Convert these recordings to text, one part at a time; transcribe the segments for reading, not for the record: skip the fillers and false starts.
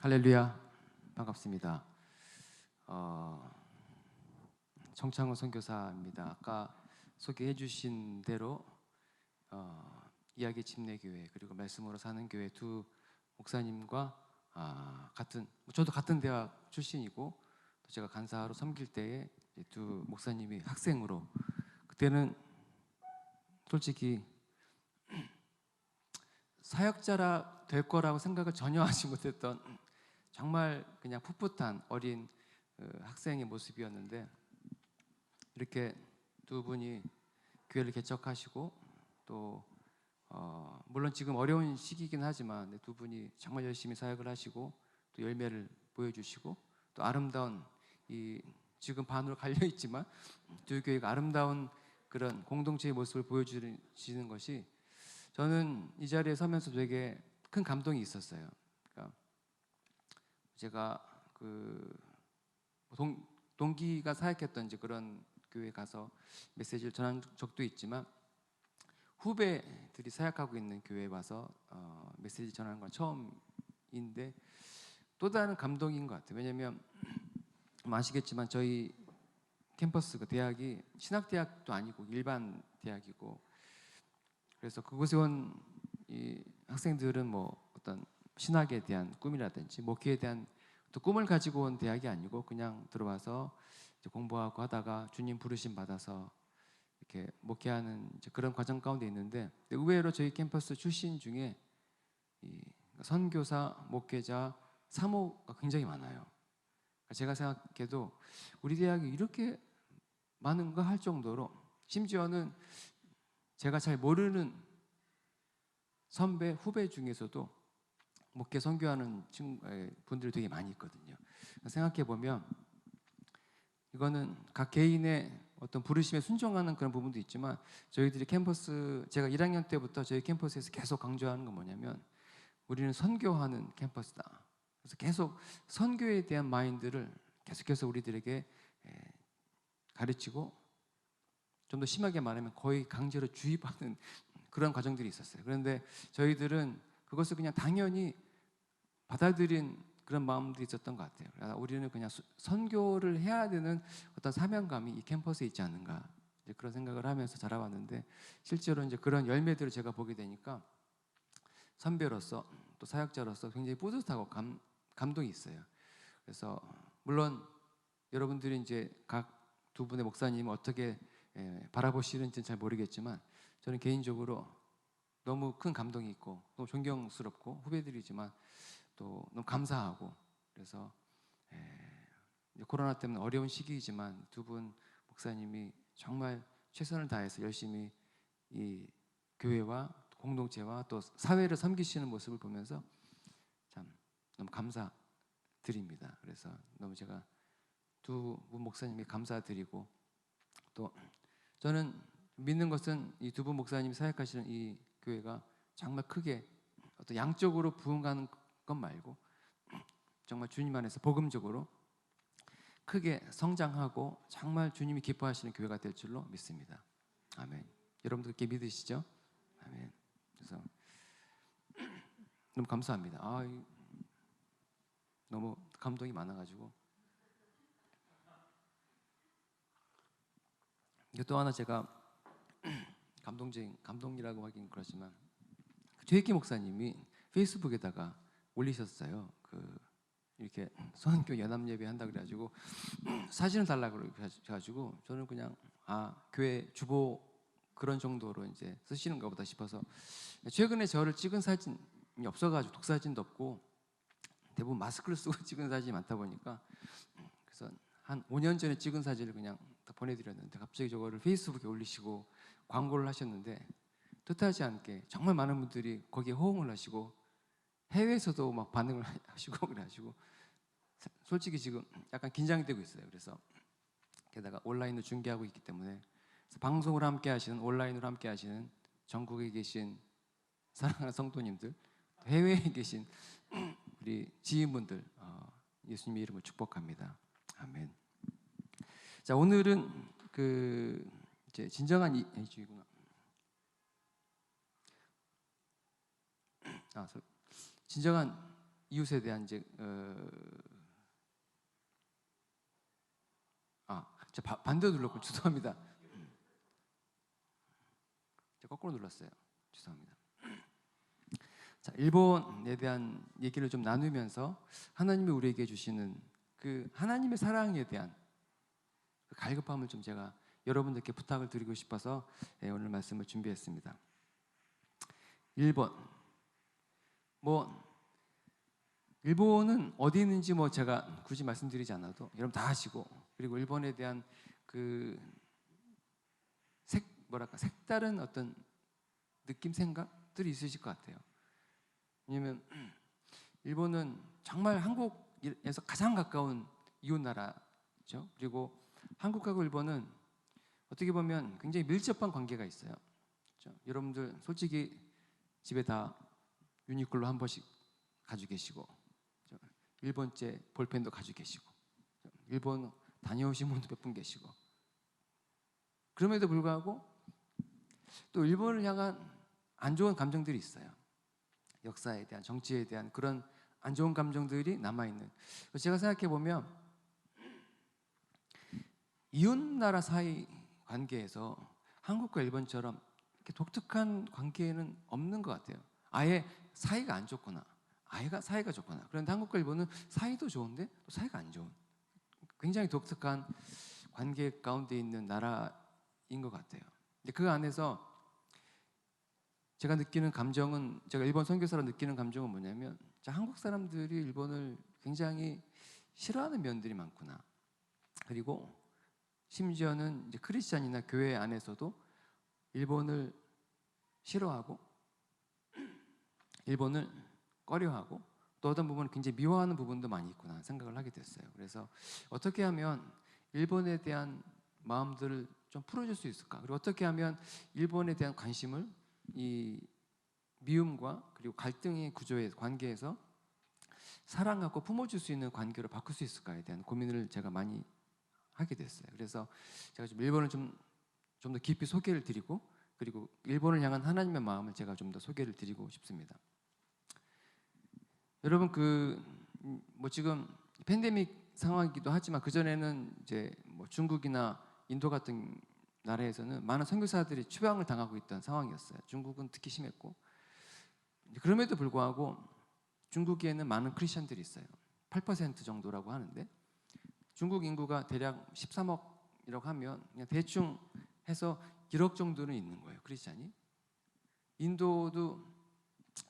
할렐루야, 반갑습니다. 정창훈 선교사입니다. 아까 소개해 주신 대로 이야기 침례교회 그리고 말씀으로 사는 교회 두 목사님과 저도 같은 대학 출신이고 또 제가 간사로 섬길 때에 두 목사님이 학생으로, 그때는 솔직히 사역자라 될 거라고 생각을 전혀 하지 못했던 정말 그냥 풋풋한 어린 학생의 모습이었는데, 이렇게 두 분이 교회를 개척하시고 또 물론 지금 어려운 시기이긴 하지만 두 분이 정말 열심히 사역을 하시고 또 열매를 보여주시고 또 아름다운 이 지금 반으로 갈려 있지만 두 교회가 아름다운 그런 공동체의 모습을 보여주시는 것이 저는 이 자리에 서면서 되게 큰 감동이 있었어요. 그러니까 제가 동기가 사역했던 이제 그런 교회에 가서 메시지를 전한 적도 있지만 후배들이 사역하고 있는 교회에 와서 메시지 전하는 건 처음인데 또 다른 감동인 것 같아요. 왜냐하면 아시겠지만 저희 캠퍼스 대학이 신학대학도 아니고 일반 대학이고, 그래서 그곳에 온 이 학생들은 뭐 어떤 신학에 대한 꿈이라든지 목회에 대한 또 꿈을 가지고 온 대학이 아니고 그냥 들어와서 이제 공부하고 하다가 주님 부르심 받아서 이렇게 목회하는 이제 그런 과정 가운데 있는데, 의외로 저희 캠퍼스 출신 중에 이 선교사, 목회자, 사모가 굉장히 많아요. 제가 생각해도 우리 대학이 이렇게 많은가 할 정도로, 심지어는 제가 잘 모르는 선배, 후배 중에서도 목회 선교하는 분들이 되게 많이 있거든요. 생각해 보면 이거는 각 개인의 어떤 부르심에 순종하는 그런 부분도 있지만 저희들이 캠퍼스, 제가 1학년 때부터 저희 캠퍼스에서 계속 강조하는 건 뭐냐면 우리는 선교하는 캠퍼스다. 그래서 계속 선교에 대한 마인드를 계속해서 우리들에게 가르치고, 좀 더 심하게 말하면 거의 강제로 주입하는 그런 과정들이 있었어요. 그런데 저희들은 그것을 그냥 당연히 받아들인 그런 마음도 있었던 것 같아요. 우리는 그냥 선교를 해야 되는 어떤 사명감이 이 캠퍼스에 있지 않는가, 이제 그런 생각을 하면서 자라왔는데, 실제로 이제 그런 열매들을 제가 보게 되니까 선배로서 또 사역자로서 굉장히 뿌듯하고 감동이 있어요. 그래서 물론 여러분들이 이제 각 두 분의 목사님은 어떻게 바라보시는지는 잘 모르겠지만 저는 개인적으로 너무 큰 감동이 있고 너무 존경스럽고 후배들이지만 또 너무 감사하고, 그래서 코로나 때문에 어려운 시기이지만 두 분 목사님이 정말 최선을 다해서 열심히 이 교회와 공동체와 또 사회를 섬기시는 모습을 보면서 참 너무 감사드립니다. 그래서 너무 제가 두 분 목사님이 감사드리고, 또 저는 믿는 것은 이 두 분 목사님이 사역하시는 이 교회가 정말 크게 어떤 양적으로 부흥하는 것 말고 정말 주님 안에서 복음적으로 크게 성장하고 정말 주님이 기뻐하시는 교회가 될 줄로 믿습니다. 아멘. 여러분들 그렇게 믿으시죠? 아멘. 그래서 너무 감사합니다. 너무 감동이 많아가지고. 또 하나 제가 감동이라고 하긴 그렇지만 최익기 목사님이 페이스북에다가 올리셨어요. 이렇게 선교 연합 예배 한다 그래가지고 사진을 달라고 그래가지고 저는 그냥 교회 주보 그런 정도로 이제 쓰시는가 보다 싶어서, 최근에 저를 찍은 사진이 없어가지고 독사진도 없고 대부분 마스크를 쓰고 찍은 사진이 많다 보니까, 그래서 한 5년 전에 찍은 사진을 그냥 다 보내드렸는데 갑자기 저거를 페이스북에 올리시고 광고를 하셨는데 뜻하지 않게 정말 많은 분들이 거기에 호응을 하시고 해외에서도 막 반응을 하시고 그래가지고 솔직히 지금 약간 긴장되고 있어요. 그래서 게다가 온라인으로 중계하고 있기 때문에 방송으로 함께 하시는, 온라인으로 함께 하시는 전국에 계신 사랑하는 성도님들, 해외에 계신 우리 지인분들 예수님의 이름으로 축복합니다. 아멘. 자, 오늘은 이제 진정한 이주이구나. 진정한 이웃에 대한 이제 제가 반대로 눌렀고 죄송합니다. 제가 거꾸로 눌렀어요. 죄송합니다. 자, 일본에 대한 얘기를 좀 나누면서 하나님이 우리에게 주시는 그 하나님의 사랑에 대한 그 갈급함을 좀 제가 여러분들께 부탁을 드리고 싶어서 오늘 말씀을 준비했습니다. 일본, 일본은 어디 있는지 제가 굳이 말씀드리지 않아도 여러분 다 아시고, 그리고 일본에 대한 그 색다른 어떤 느낌, 생각들이 있으실 것 같아요. 왜냐면 일본은 정말 한국에서 가장 가까운 이웃 나라죠. 그리고 한국하고 일본은 어떻게 보면 굉장히 밀접한 관계가 있어요. 그렇죠? 여러분들 솔직히 집에 다 유니클로 한 번씩 가지고 계시고, 그렇죠? 일본제 볼펜도 가지고 계시고, 그렇죠? 일본 다녀오신 분도 몇 분 계시고, 그럼에도 불구하고 또 일본을 향한 안 좋은 감정들이 있어요. 역사에 대한, 정치에 대한 그런 안 좋은 감정들이 남아있는. 제가 생각해 보면 이웃 나라 사이 관계에서 한국과 일본처럼 이렇게 독특한 관계는 없는 것 같아요. 아예 사이가 안 좋거나 사이가 좋거나. 그런데 한국과 일본은 사이도 좋은데 또 사이가 안 좋은 굉장히 독특한 관계 가운데 있는 나라인 것 같아요. 근데 그 안에서 제가 느끼는 감정은, 제가 일본 선교사로 느끼는 감정은 뭐냐면, 한국 사람들이 일본을 굉장히 싫어하는 면들이 많구나. 그리고 심지어는 이제 크리스찬이나 교회 안에서도 일본을 싫어하고 일본을 꺼려하고 또 어떤 부분은 굉장히 미워하는 부분도 많이 있구나 생각을 하게 됐어요. 그래서 어떻게 하면 일본에 대한 마음들을 좀 풀어줄 수 있을까? 그리고 어떻게 하면 일본에 대한 관심을 이 미움과 그리고 갈등의 구조의 관계에서 사랑하고 품어줄 수 있는 관계로 바꿀 수 있을까에 대한 고민을 제가 많이 하게 됐어요. 그래서 제가 좀 일본을 좀 더 깊이 소개를 드리고, 그리고 일본을 향한 하나님의 마음을 제가 좀 더 소개를 드리고 싶습니다. 여러분 지금 팬데믹 상황이기도 하지만 그 전에는 이제 중국이나 인도 같은 나라에서는 많은 선교사들이 추방을 당하고 있던 상황이었어요. 중국은 특히 심했고, 그럼에도 불구하고 중국에는 많은 크리스천들이 있어요. 8% 정도라고 하는데, 중국 인구가 대략 13억이라고 하면 그냥 대충 해서 1억 정도는 있는 거예요, 크리스천이. 인도도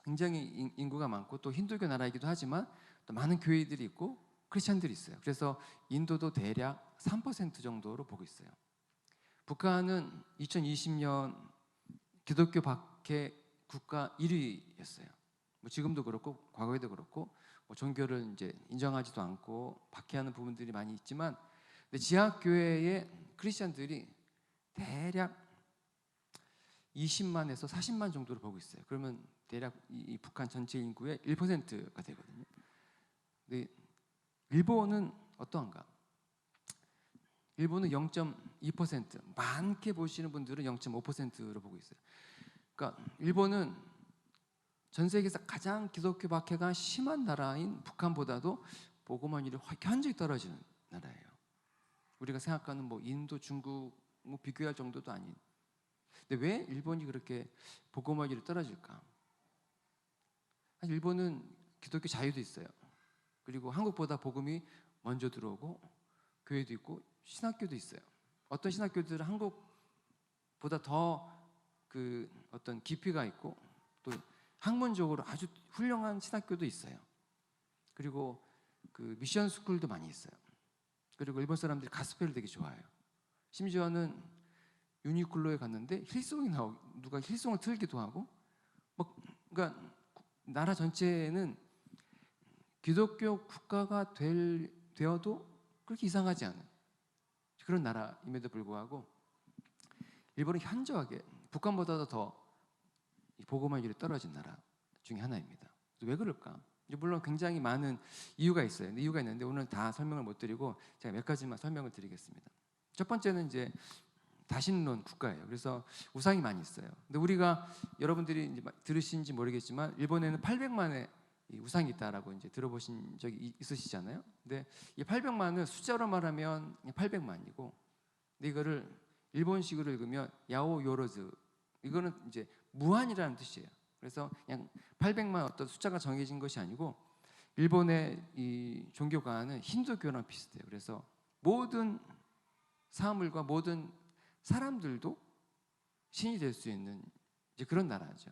굉장히 인구가 많고 또 힌두교 나라이기도 하지만 또 많은 교회들이 있고 크리스천들이 있어요. 그래서 인도도 대략 3% 정도로 보고 있어요. 북한은 2020년 기독교 박해 국가 1위였어요. 지금도 그렇고 과거에도 그렇고 종교를 이제 인정하지도 않고 박해하는 부분들이 많이 있지만, 근데 지하 교회의 크리스천들이 대략 20만에서 40만 정도를 보고 있어요. 그러면 대략 이 북한 전체 인구의 1%가 되거든요. 근데 일본은 어떠한가? 일본은 0.2%, 많게 보시는 분들은 0.5%로 보고 있어요. 그러니까 일본은 전 세계에서 가장 기독교 박해가 심한 나라인 북한보다도 복음화율이 현저히 떨어지는 나라예요. 우리가 생각하는 인도, 중국 비교할 정도도 아닌. 근데 왜 일본이 그렇게 복음화율이 떨어질까? 사실 일본은 기독교 자유도 있어요. 그리고 한국보다 복음이 먼저 들어오고 교회도 있고 신학교도 있어요. 어떤 신학교들은 한국보다 더 어떤 깊이가 있고 또 학문적으로 아주 훌륭한 신학교도 있어요. 그리고 미션 스쿨도 많이 있어요. 그리고 일본 사람들이 가스펠을 되게 좋아해요. 심지어는 유니클로에 갔는데 누가 힐송을 틀기도 하고, 그러니까 나라 전체는 기독교 국가가 되어도 그렇게 이상하지 않은 그런 나라임에도 불구하고 일본은 현저하게 북한보다도 더 복음화율이 떨어진 나라 중에 하나입니다. 왜 그럴까? 물론 굉장히 많은 이유가 있어요. 이유가 있는데 오늘 다 설명을 못 드리고 제가 몇 가지만 설명을 드리겠습니다. 첫 번째는 이제 다신론 국가예요. 그래서 우상이 많이 있어요. 근데 우리가 여러분들이 이제 들으신지 모르겠지만 일본에는 800만의 이 우상이 있다라고 이제 들어보신 적이 있으시잖아요. 근데 이 800만을 숫자로 말하면 800만이고, 근데 이거를 일본식으로 읽으면 야오 요로즈, 이거는 이제 무한이라는 뜻이에요. 그래서 그냥 800만 어떤 숫자가 정해진 것이 아니고, 일본의 이 종교관은 힌두교랑 비슷해요. 그래서 모든 사물과 모든 사람들도 신이 될 수 있는 이제 그런 나라죠.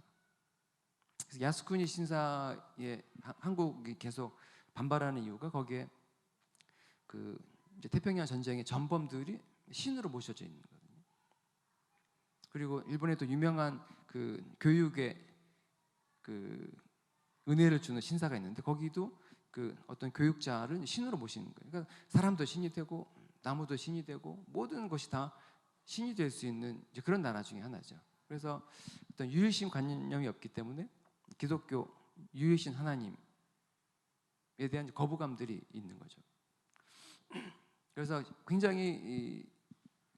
그래서 야스쿠니 신사에 한국이 계속 반발하는 이유가 거기에 그 이제 태평양 전쟁의 전범들이 신으로 모셔져 있는 거거든요. 그리고 일본의 또 유명한 그 교육의 그 은혜를 주는 신사가 있는데, 거기도 그 어떤 교육자를 신으로 모시는 거예요. 그러니까 사람도 신이 되고 나무도 신이 되고 모든 것이 다 신이 될 수 있는 이제 그런 나라 중에 하나죠. 그래서 어떤 유일신 관념이 없기 때문에 기독교 유일신 하나님에 대한 거부감들이 있는 거죠. 그래서 굉장히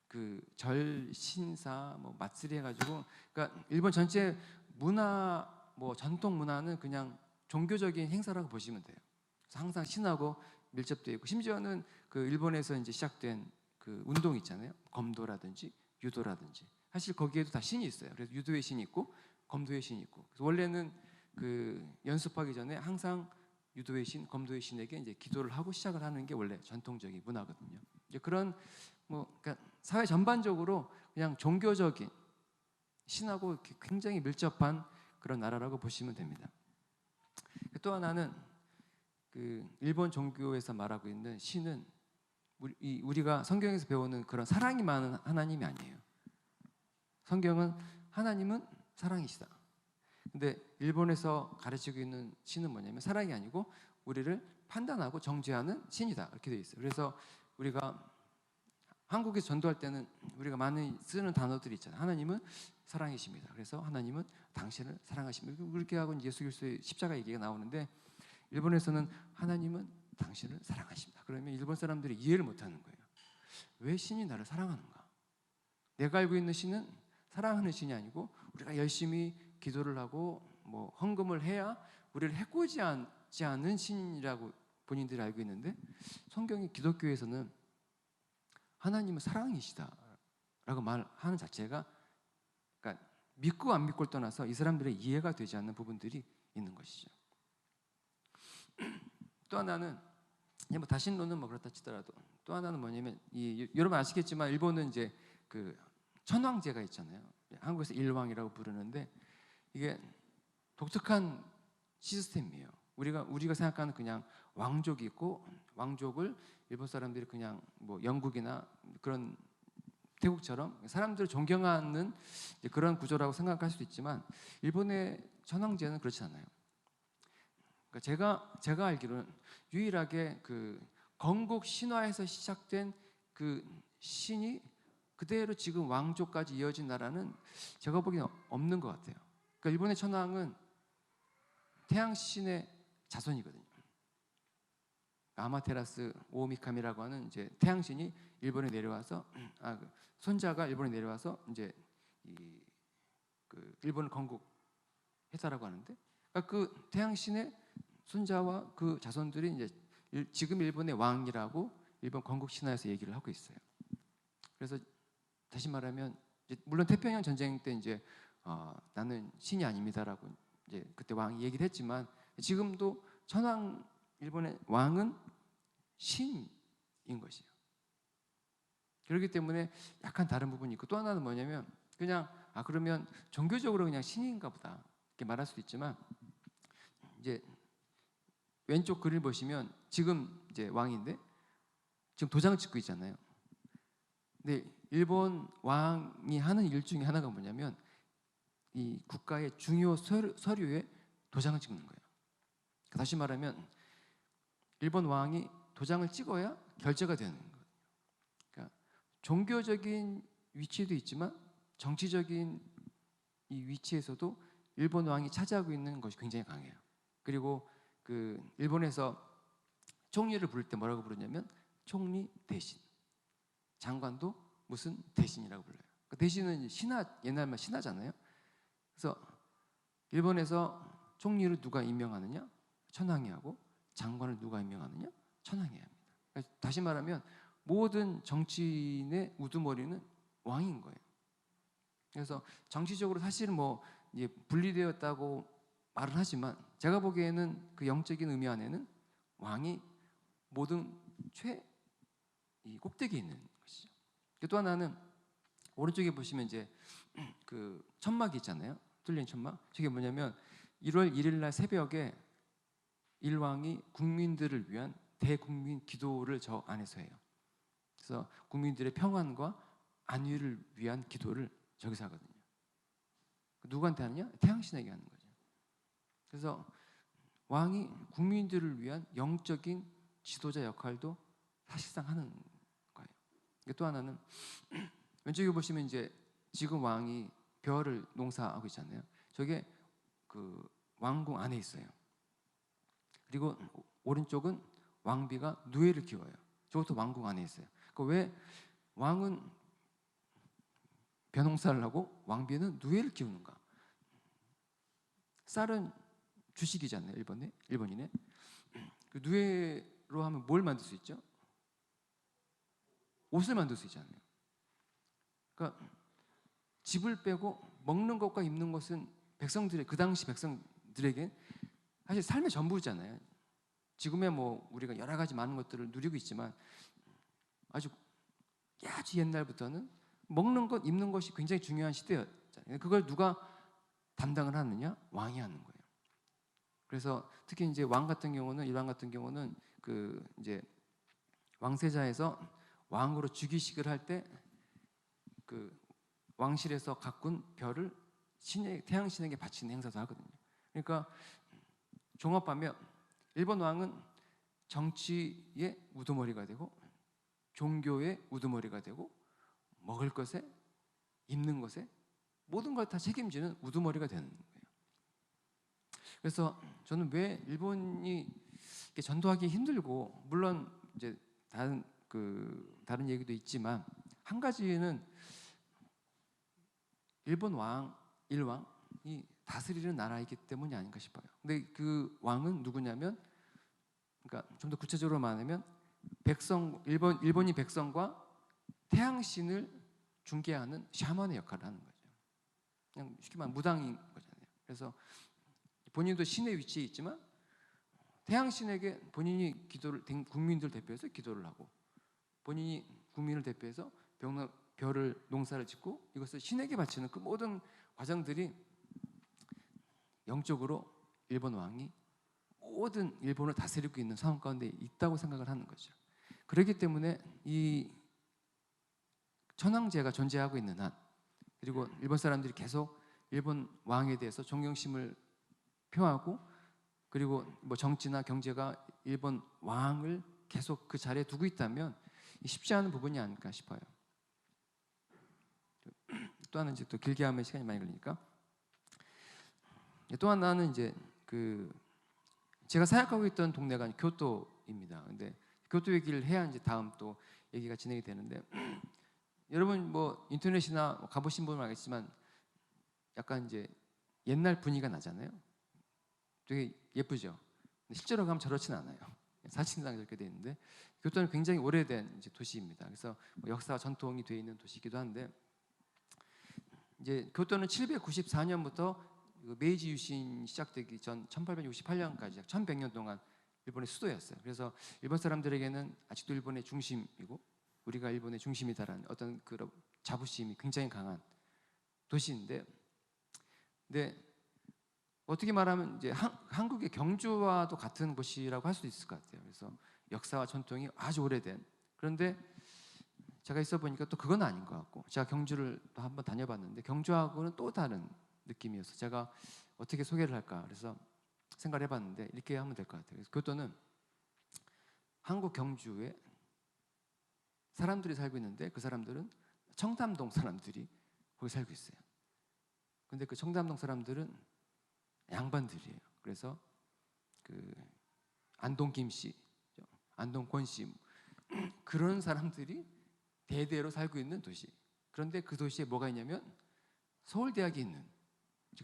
그 절신사 뭐 마쓰리 해가지고, 그러니까 일본 전체 문화 뭐 전통 문화는 그냥 종교적인 행사라고 보시면 돼요. 그래서 항상 신하고 밀접되어 있고, 심지어는 그 일본에서 이제 시작된 그 운동 있잖아요. 검도라든지 유도라든지, 사실 거기에도 다 신이 있어요. 그래서 유도의 신이 있고 검도의 신이 있고, 그래서 원래는 그 연습하기 전에 항상 유도의 신, 검도의 신에게 이제 기도를 하고 시작을 하는 게 원래 전통적인 문화거든요. 이제 그런 뭐 그러니까 사회 전반적으로 그냥 종교적인 신하고 굉장히 밀접한 그런 나라라고 보시면 됩니다. 또 하나는 그 일본 종교에서 말하고 있는 신은 우리가 성경에서 배우는 그런 사랑이 많은 하나님이 아니에요. 성경은 하나님은 사랑이시다. 근데 일본에서 가르치고 있는 신은 뭐냐면 사랑이 아니고 우리를 판단하고 정죄하는 신이다, 이렇게 되어 있어요. 그래서 우리가 한국에서 전도할 때는 우리가 많이 쓰는 단어들이 있잖아요. 하나님은 사랑이십니다. 그래서 하나님은 당신을 사랑하십니다. 그렇게 하고 예수 그리스도의 십자가 얘기가 나오는데, 일본에서는 하나님은 당신을 사랑하십니다. 그러면 일본 사람들이 이해를 못하는 거예요. 왜 신이 나를 사랑하는가? 내가 알고 있는 신은 사랑하는 신이 아니고 우리가 열심히 기도를 하고 뭐 헌금을 해야 우리를 해코지 않지 않은 신이라고 본인들이 알고 있는데, 성경이 기독교에서는 하나님은 사랑이시다라고 말하는 자체가, 그러니까 믿고 안 믿고를 떠나서 이 사람들의 이해가 되지 않는 부분들이 있는 것이죠. 또 하나는 뭐 다신론은 뭐 그렇다 치더라도, 또 하나는 뭐냐면 여러분 아시겠지만 일본은 이제 그 천황제가 있잖아요. 한국에서 일왕이라고 부르는데, 이게 독특한 시스템이에요. 우리가 생각하는 그냥 왕족이 있고, 왕족을 일본 사람들이 그냥 뭐 영국이나 그런 태국처럼 사람들을 존경하는 그런 구조라고 생각할 수도 있지만, 일본의 천황제는 그렇지 않아요. 그러니까 제가 알기로는 유일하게 그 건국 신화에서 시작된 그 신이 그대로 지금 왕조까지 이어진 나라는 제가 보기에는 없는 것 같아요. 그러니까 일본의 천황은 태양신의 자손이거든요. 아마테라스 오미카미라고 하는 이제 태양신이 일본에 내려와서 손자가 일본에 내려와서 이제 그 일본을 건국했다라고 하는데, 그러니까 그 태양신의 손자와 그 자손들이 이제 지금 일본의 왕이라고 일본 건국 신화에서 얘기를 하고 있어요. 그래서 다시 말하면 물론 태평양 전쟁 때 이제 나는 신이 아닙니다라고 이제 그때 왕이 얘기를 했지만, 지금도 일본의 왕은 신인 것이에요. 그렇기 때문에 약간 다른 부분이 있고, 또 하나는 뭐냐면 그냥 그러면 종교적으로 그냥 신인가 보다 이렇게 말할 수도 있지만, 이제 왼쪽 글을 보시면 지금 이제 왕인데 지금 도장을 찍고 있잖아요. 근데 일본 왕이 하는 일 중에 하나가 뭐냐면 이 국가의 중요 서류에 도장을 찍는 거예요. 다시 말하면 일본 왕이 도장을 찍어야 결제가 되는 거예요. 그러니까 종교적인 위치도 있지만 정치적인 이 위치에서도 일본 왕이 차지하고 있는 것이 굉장히 강해요. 그리고 그 일본에서 총리를 부를 때 뭐라고 부르냐면 총리 대신, 장관도 무슨 대신이라고 불러요. 그러니까 대신은 옛날 말 신하잖아요. 그래서 일본에서 총리를 누가 임명하느냐? 천황이 하고 장관을 누가 임명하느냐? 천황이 합니다. 그러니까 다시 말하면 모든 정치인의 우두머리는 왕인 거예요. 그래서 정치적으로 사실은 뭐 이제 분리되었다고 말은 하지만 제가 보기에는 그 영적인 의미 안에는 왕이 모든 이 꼭대기에 있는 것이죠. 또 하나는 오른쪽에 보시면 이제 그 천막이 있잖아요. 뚫린 천막. 저게 뭐냐면 1월 1일 날 새벽에 일왕이 국민들을 위한 대국민 기도를 저 안에서 해요. 그래서 국민들의 평안과 안위를 위한 기도를 저기서 하거든요. 누구한테 하느냐? 태양신에게 하는 거죠. 그래서 왕이 국민들을 위한 영적인 지도자 역할도 사실상 하는 거예요. 또 하나는 왼쪽에 보시면 이제 지금 왕이 벼를 농사하고 있잖아요. 저게 그 왕궁 안에 있어요. 그리고 오른쪽은 왕비가 누에를 키워요. 저것도 왕궁 안에 있어요. 왜 왕은 벼농사를 하고 왕비는 누에를 키우는가? 쌀은 주식이잖아요. 일본인의. 그 누에로 하면 뭘 만들 수 있죠? 옷을 만들 수 있잖아요. 그러니까 집을 빼고 먹는 것과 입는 것은 그 당시 백성들에게 사실 삶의 전부잖아요. 지금의 뭐 우리가 여러 가지 많은 것들을 누리고 있지만 아주 옛날부터는 먹는 것, 입는 것이 굉장히 중요한 시대였잖아요. 그걸 누가 담당을 하느냐? 왕이 하는 거예요. 그래서 특히 이제 일왕 같은 경우는 그 이제 왕세자에서 왕으로 즉위식을 할 때 그 왕실에서 가꾼 별을 태양신에게 바치는 행사도 하거든요. 그러니까 종합하면 일본 왕은 정치의 우두머리가 되고 종교의 우두머리가 되고 먹을 것에 입는 것에 모든 걸 다 책임지는 우두머리가 되는 거예요. 그래서 저는 왜 일본이 전도하기 힘들고 물론 이제 다른 얘기도 있지만 한 가지는 일본 일왕이 다스리는 나라이기 때문이 아닌가 싶어요. 근데 그 왕은 누구냐면 그러니까 좀 더 구체적으로 말하면 일본인 백성과 태양신을 중개하는 샤먼의 역할을 하는 거죠. 그냥 쉽게 말하면 무당인 거잖아요. 그래서 본인도 신의 위치에 있지만 태양신에게 본인이 국민들 대표해서 기도를 하고 본인이 국민을 대표해서 별을 농사를 짓고 이것을 신에게 바치는 그 모든 과정들이 영적으로 일본 왕이 모든 일본을 다스리고 있는 상황 가운데 있다고 생각을 하는 거죠. 그렇기 때문에 이 천황제가 존재하고 있는 한 그리고 일본 사람들이 계속 일본 왕에 대해서 존경심을 표하고 그리고 뭐 정치나 경제가 일본 왕을 계속 그 자리에 두고 있다면 쉽지 않은 부분이 아닐까 싶어요. 또 하나는 이제 또 길게 하면 시간이 많이 걸리니까 또 하나는 이제 제가 사역하고 있던 동네가 교토입니다. 근데 교토 얘기를 해야 이제 다음 또 얘기가 진행이 되는데 여러분 뭐 인터넷이나 가보신 분은 알겠지만 약간 이제 옛날 분위기가 나잖아요. 되게 예쁘죠. 근데 실제로 가면 저렇지는 않아요. 사진상 이렇게 돼 있는데 교토는 굉장히 오래된 이제 도시입니다. 그래서 뭐 역사와 전통이 돼 있는 도시이기도 한데 이제 교토는 794년부터 메이지 유신 시작되기 전 1868년까지 약 1100년 동안 일본의 수도였어요. 그래서 일본 사람들에게는 아직도 일본의 중심이고 우리가 일본의 중심이다라는 어떤 그런 자부심이 굉장히 강한 도시인데 근데 어떻게 말하면 이제 한국의 경주와도 같은 곳이라고 할 수도 있을 것 같아요. 그래서 역사와 전통이 아주 오래된 그런데 제가 있어 보니까 또 그건 아닌 것 같고 제가 경주를 또 한번 다녀봤는데 경주하고는 또 다른 느낌이어서 제가 어떻게 소개를 할까 그래서 생각을 해봤는데 이렇게 하면 될 것 같아요. 그래서 교토는 한국 경주에 사람들이 살고 있는데 그 사람들은 청담동 사람들이 거기 살고 있어요. 근데 그 청담동 사람들은 양반들이에요. 그래서 그 안동 김씨, 안동 권씨 그런 사람들이 대대로 살고 있는 도시. 그런데 그 도시에 뭐가 있냐면 서울대학이 있는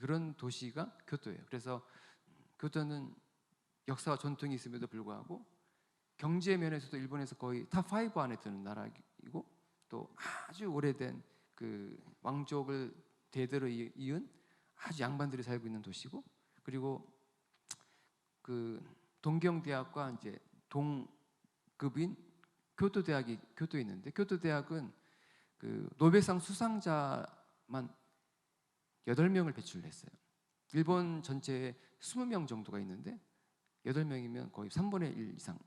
그런 도시가 교토예요. 그래서 교토는 역사와 전통이 있음에도 불구하고 경제 면에서도 일본에서 거의 탑5 안에 드는 나라이고, 또 아주 오래된 그 왕족을 대대로 이은 아주 양반들이 살고 있는 도시고, 그리고 그 동경대학과 이제 동급인 교토대학이 교토에 있는데, 교토대학은 그 노벨상 수상자만 8명을 배출했어요. 일본 전체에 20명 정도가 있는데 8명이면 거의 3분의 1 이상,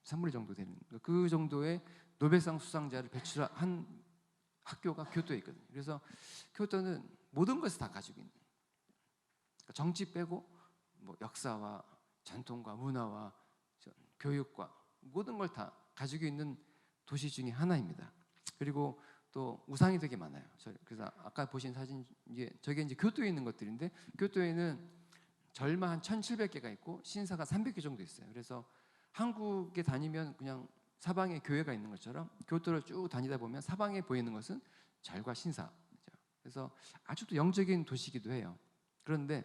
3분의 1 정도 되는 그 정도의 노벨상 수상자를 배출한 학교가 교토에 있거든요. 그래서 교토는 모든 것을 다 가지고 있는, 그러니까 정치 빼고 뭐 역사와 전통과 문화와 교육과 모든 걸 다 가지고 있는 도시 중에 하나입니다. 그리고 또 우상이 되게 많아요. 그래서 아까 보신 사진, 저게 이제 교토에 있는 것들인데, 교토에는 절마 한 1,700개가 있고 신사가 300개 정도 있어요. 그래서 한국에 다니면 그냥 사방에 교회가 있는 것처럼 교토를 쭉 다니다 보면 사방에 보이는 것은 절과 신사. 그래서 아주 또 영적인 도시이기도 해요. 그런데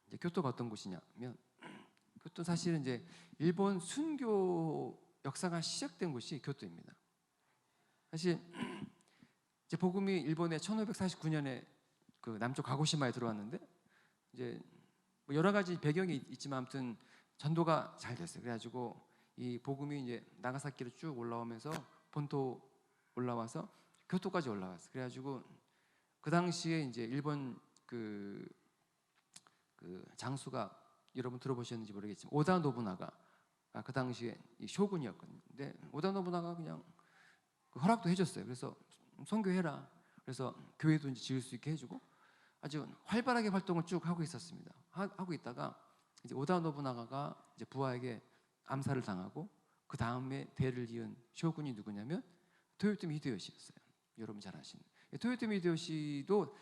이제 교토가 어떤 곳이냐면, 교토 사실은 이제 일본 순교 역사가 시작된 곳이 교토입니다. 사실 이제 복음이 일본에 1549년에 그 남쪽 가고시마에 들어왔는데, 이제 뭐 여러 가지 배경이 있지만 아무튼 전도가 잘 됐어요. 그래가지고 이 복음이 이제 나가사키로 쭉 올라오면서 본토 올라와서 교토까지 올라왔어요. 그래가지고 그 당시에 이제 일본 그 장수가, 여러분 들어보셨는지 모르겠지만 오다 노부나가 그 당시에 이 쇼군이었거든요. 근데 오다 노부나가 그냥 허락도 해줬어요. 그래서 선교해라. 그래서 교회도 이제 지을 수 있게 해주고 아주 활발하게 활동을 쭉 하고 있었습니다. 하고 있다가 이제 오다 노부나가가 이제 부하에게 암살을 당하고, 그 다음에 대를 이은 쇼군이 누구냐면 토요토미 히데요시였어요. 여러분 잘 아시는 토요토미 히데요시도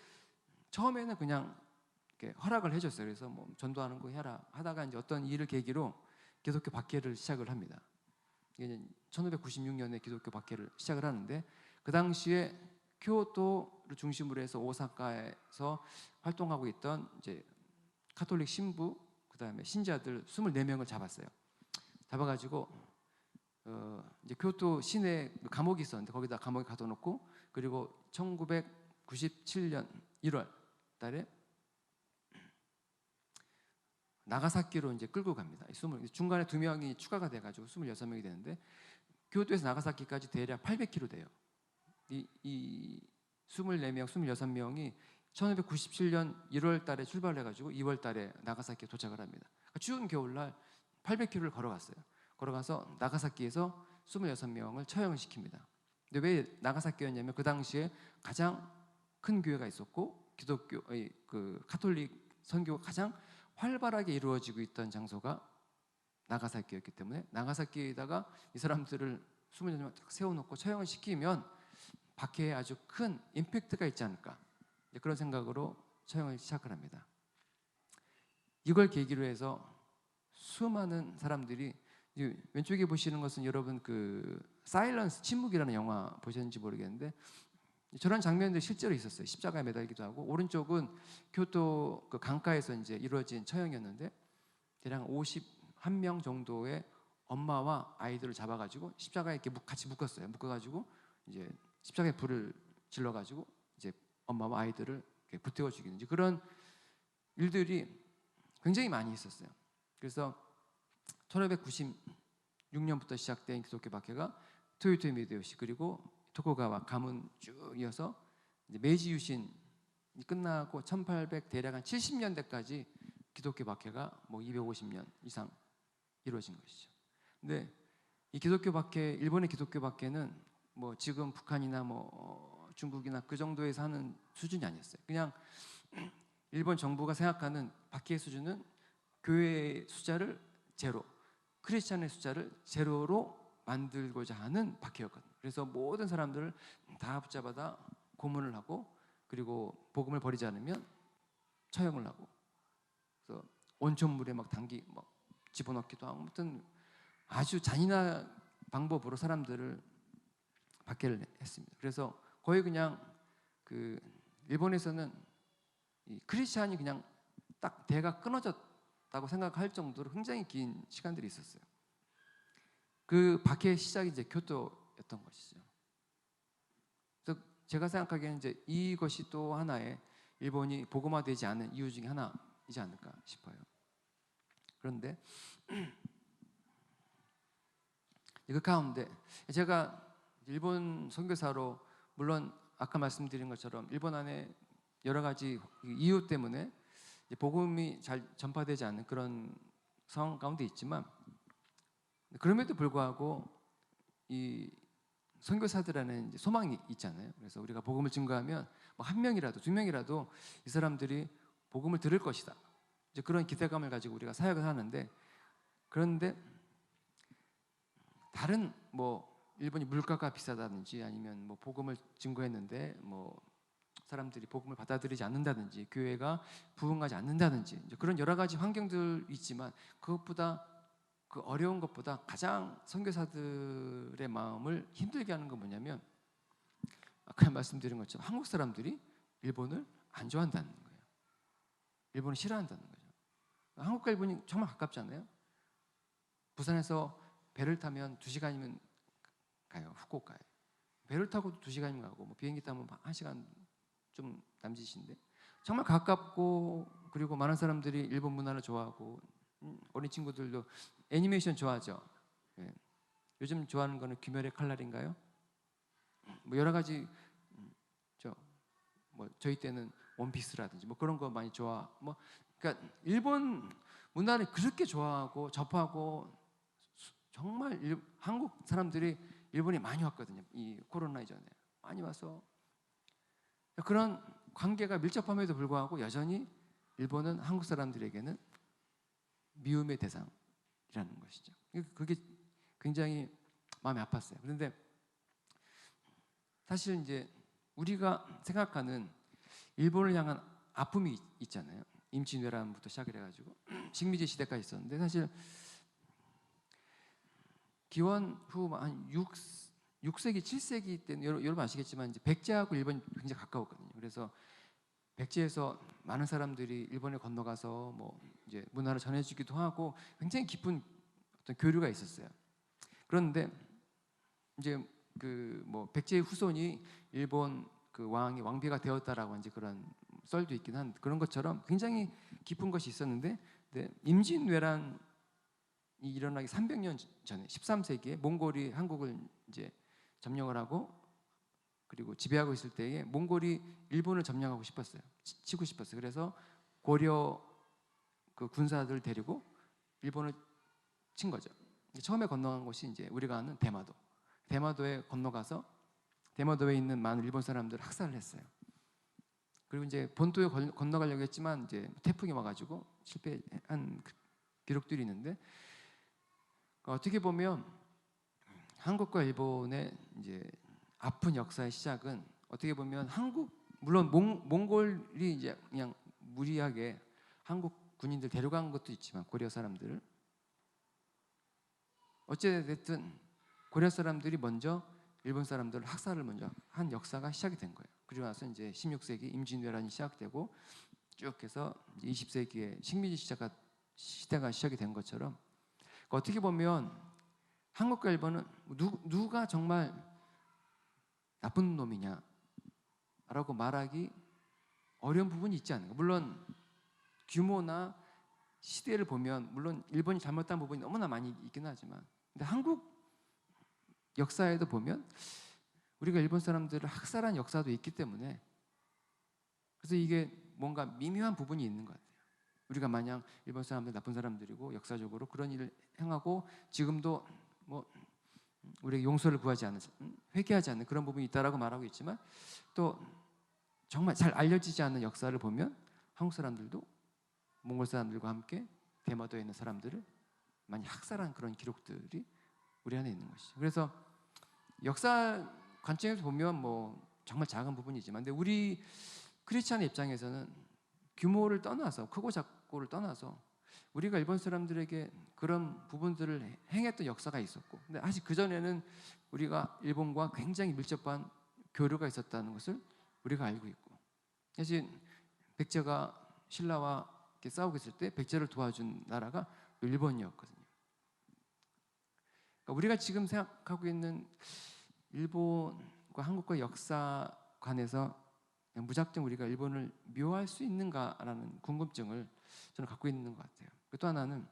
처음에는 그냥 이렇게 허락을 해줬어요. 그래서 뭐 전도하는 거 해라 하다가 이제 어떤 일을 계기로 기독교 박해를 시작을 합니다. 이게 1596년에 기독교 박해를 시작을 하는데, 그 당시에 교토를 중심으로 해서 오사카에서 활동하고 있던 이제 카톨릭 신부, 그다음에 신자들 24명을 잡았어요. 잡아가지고 이제 교토 시내 감옥이 있었는데 거기다 감옥에 가둬놓고, 그리고 1997년 1월 달에 나가사키로 이제 끌고 갑니다. 중간에 2명이 추가가 돼가지고 26명이 되는데, 교토에서 나가사키까지 대략 800km 돼요. 이 24명, 26명이 1997년 1월 달에 출발을 해가지고 2월 달에 나가사키에 도착을 합니다. 그러니까 추운 겨울날 800km를 걸어갔어요. 걸어가서 나가사키에서 26명을 처형을 시킵니다. 근데 왜 나가사키였냐면 그 당시에 가장 큰 교회가 있었고 기독교, 그 카톨릭 선교가 가장 활발하게 이루어지고 있던 장소가 나가사키였기 때문에, 나가사키에다가 이 사람들을 26명 세워놓고 처형을 시키면 박해에 아주 큰 임팩트가 있지 않을까, 그런 생각으로 처형을 시작을 합니다. 이걸 계기로 해서 수많은 사람들이, 왼쪽에 보시는 것은 여러분 그 사일런스, 침묵이라는 영화 보셨는지 모르겠는데 저런 장면들이 실제로 있었어요. 십자가에 매달기도 하고. 오른쪽은 교토 그 강가에서 이제 이루어진 처형이었는데, 대략 51명 정도의 엄마와 아이들을 잡아가지고 십자가에 이렇게 같이 묶었어요. 묶어가지고 이제 십자가에 불을 질러가지고 이제 엄마와 아이들을 이렇게 불태워 죽이는 그런 일들이 굉장히 많이 있었어요. 그래서 1596년부터 시작된 기독교 박해가 토요토미 히데요시, 그리고 토쿠가와 가문 쭉 이어서 이제 메이지 유신이 끝나고 1800 대략 한 70년대까지 기독교 박해가 뭐 250년 이상 이루어진 것이죠. 근데 이 기독교 박해, 일본의 기독교 박해는 뭐 지금 북한이나 뭐 중국이나 그 정도에서 하는 수준이 아니었어요. 그냥 일본 정부가 생각하는 박해의 수준은 교회의 숫자를 제로, 크리스찬의 숫자를 제로로 만들고자 하는 박해였거든요. 그래서 모든 사람들을 다 붙잡아다 고문을 하고, 그리고 복음을 버리지 않으면 처형을 하고, 그래서 온천물에 막 집어넣기도 하고, 아무튼 아주 잔인한 방법으로 사람들을 박해를 했습니다. 그래서 거의 그냥 그 일본에서는 이 크리스찬이 그냥 딱 대가 끊어졌 있었다고 생각할 정도로 굉장히 긴 시간들이 있었어요. 그 박해의 시작이 이제 교토였던 것이죠. 그래서 제가 생각하기에는 이제 이것이 또 하나의 일본이 복음화되지 않은 이유 중에 하나이지 않을까 싶어요. 그런데 그 가운데 제가 일본 선교사로 물론 아까 말씀드린 것처럼 일본 안에 여러 가지 이유 때문에 복음이 잘 전파되지 않는 그런 상황 가운데 있지만 그럼에도 불구하고 이 선교사들에는 이제 소망이 있잖아요. 그래서 우리가 복음을 증거하면 뭐 한 명이라도 두 명이라도 이 사람들이 복음을 들을 것이다. 이제 그런 기대감을 가지고 우리가 사역을 하는데 그런데 다른 뭐 일본이 물가가 비싸다든지 아니면 뭐 복음을 증거했는데 뭐 사람들이 복음을 받아들이지 않는다든지 교회가 부흥하지 않는다든지 이제 그런 여러 가지 환경들 있지만 그것보다 그 어려운 것보다 가장 선교사들의 마음을 힘들게 하는 건 뭐냐면 아까 말씀드린 것처럼 한국 사람들이 일본을 안 좋아한다는 거예요. 일본을 싫어한다는 거죠. 한국과 일본이 정말 가깝잖아요. 부산에서 배를 타면 2시간이면 가요. 후쿠오카에. 배를 타고도 2시간이면 가고 뭐 비행기 타면 1시간 좀 남짓인데 정말 가깝고 그리고 많은 사람들이 일본 문화를 좋아하고 어린 친구들도 애니메이션 좋아하죠. 예. 요즘 좋아하는 거는 귀멸의 칼날인가요? 뭐 여러 가지 뭐 저희 때는 원피스라든지 뭐 그런 거 많이 좋아. 뭐 그러니까 일본 문화를 그렇게 좋아하고 접하고 정말 한국 사람들이 일본에 많이 왔거든요. 이 코로나 이전에 많이 와서 그런 관계가 밀접함에도 불구하고 여전히 일본은 한국 사람들에게는 미움의 대상이라는 것이죠. 그게 굉장히 마음이 아팠어요. 그런데 사실 이제 우리가 생각하는 일본을 향한 아픔이 있잖아요. 임진왜란부터 시작을 해가지고 식민지 시대까지 있었는데 사실 기원 후 한 6세기, 7세기 때는 여러분 아시겠지만 이제 백제하고 일본이 굉장히 가까웠거든요. 그래서 백제에서 많은 사람들이 일본에 건너가서 뭐 이제 문화를 전해주기도 하고 굉장히 깊은 어떤 교류가 있었어요. 그런데 이제 그 뭐 백제의 후손이 일본 그 왕비가 되었다라고 이제 그런 썰도 있긴 한 그런 것처럼 굉장히 깊은 것이 있었는데 임진왜란이 일어나기 300년 전에 13세기에 몽골이 한국을 이제 점령을 하고 그리고 지배하고 있을 때에 몽골이 일본을 점령하고 싶었어요. 치고 싶었어요. 그래서 고려 그 군사들 데리고 일본을 친 거죠. 처음에 건너간 곳이 이제 우리가 아는 대마도. 대마도에 건너가서 대마도에 있는 많은 일본 사람들을 학살을 했어요. 그리고 이제 본토에 건너가려고 했지만 이제 태풍이 와가지고 실패한 기록들이 있는데 어떻게 보면 한국과 일본의 이제 아픈 역사의 시작은 어떻게 보면 물론 몽골이 이제 그냥 무리하게 한국 군인들 데려간 것도 있지만 고려 사람들을 어찌됐든 고려 사람들이 먼저 일본 사람들을 학살을 먼저 한 역사가 시작이 된 거예요. 그리고 나서 이제 16세기 임진왜란이 시작되고 쭉 해서 20세기에 식민지 시대가 시작이 된 것처럼 어떻게 보면 한국과 일본은 누가 정말 나쁜 놈이냐 라고 말하기 어려운 부분이 있지 않은가. 물론 규모나 시대를 보면 물론 일본이 잘못한 부분이 너무나 많이 있긴 하지만 근데 한국 역사에도 보면 우리가 일본 사람들을 학살한 역사도 있기 때문에 그래서 이게 뭔가 미묘한 부분이 있는 것 같아요. 우리가 마냥 일본 사람들 나쁜 사람들이고 역사적으로 그런 일을 행하고 지금도 뭐 우리에게 용서를 구하지 않는 회개하지 않는 그런 부분이 있다라고 말하고 있지만 또 정말 잘 알려지지 않는 역사를 보면 한국 사람들도 몽골 사람들과 함께 대마도에 있는 사람들을 많이 학살한 그런 기록들이 우리 안에 있는 것이죠. 그래서 역사 관점에서 보면 뭐 정말 작은 부분이지만 근데 우리 크리스찬의 입장에서는 규모를 떠나서 크고 작고를 떠나서 우리가 일본 사람들에게 그런 부분들을 행했던 역사가 있었고 근데 사실 그전에는 우리가 일본과 굉장히 밀접한 교류가 있었다는 것을 우리가 알고 있고 사실 백제가 신라와 이렇게 싸우고 있을 때 백제를 도와준 나라가 일본이었거든요. 그러니까 우리가 지금 생각하고 있는 일본과 한국과 역사관에서 그냥 무작정 우리가 일본을 미워할 수 있는가라는 궁금증을 저는 갖고 있는 것 같아요. 또 하나는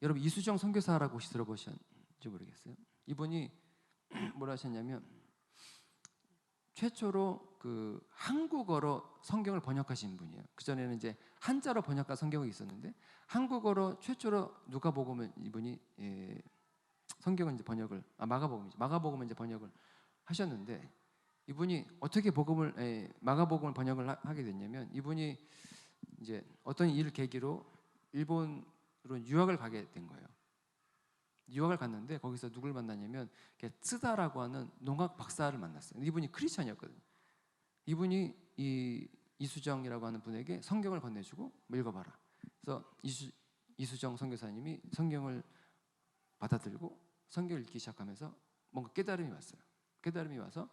여러분 이수정 선교사라고 혹시 들어보셨는지 모르겠어요. 이분이 뭐라 하셨냐면 최초로 그 한국어로 성경을 번역하신 분이에요. 그 전에는 이제 한자로 번역한 성경이 있었는데 한국어로 최초로 누가복음을 이분이 성경을 이제 번역을 마가복음을 이제 번역을 하셨는데 이분이 어떻게 마가복음을 번역을 하게 됐냐면 이분이 이제 어떤 일을 계기로 일본으로 유학을 가게 된 거예요. 유학을 갔는데 거기서 누굴 만나냐면 츠다라고 하는 농학 박사를 만났어요. 이분이 크리스천이었거든요. 이분이 이 이수정이라고 하는 분에게 성경을 건네주고 읽어봐라. 그래서 이수정 선교사님이 성경을 받아들고 성경을 읽기 시작하면서 뭔가 깨달음이 왔어요. 깨달음이 와서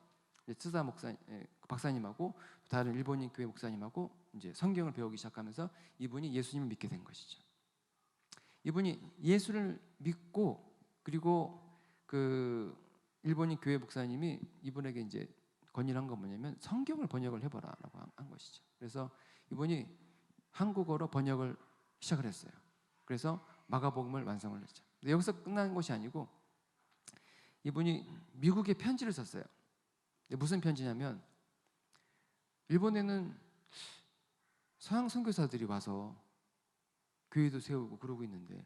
츠다 박사님하고 다른 일본인 교회 목사님하고 이제 성경을 배우기 시작하면서 이분이 예수님을 믿게 된 것이죠. 이분이 예수를 믿고 그리고 그 일본인 교회 목사님이 이분에게 이제 건의를 한 건 뭐냐면 성경을 번역을 해봐라라고 한 것이죠. 그래서 이분이 한국어로 번역을 시작을 했어요. 그래서 마가복음을 완성을 했죠. 근데 여기서 끝난 것이 아니고 이분이 미국에 편지를 썼어요. 무슨 편지냐면 일본에는 서양 선교사들이 와서 교회도 세우고 그러고 있는데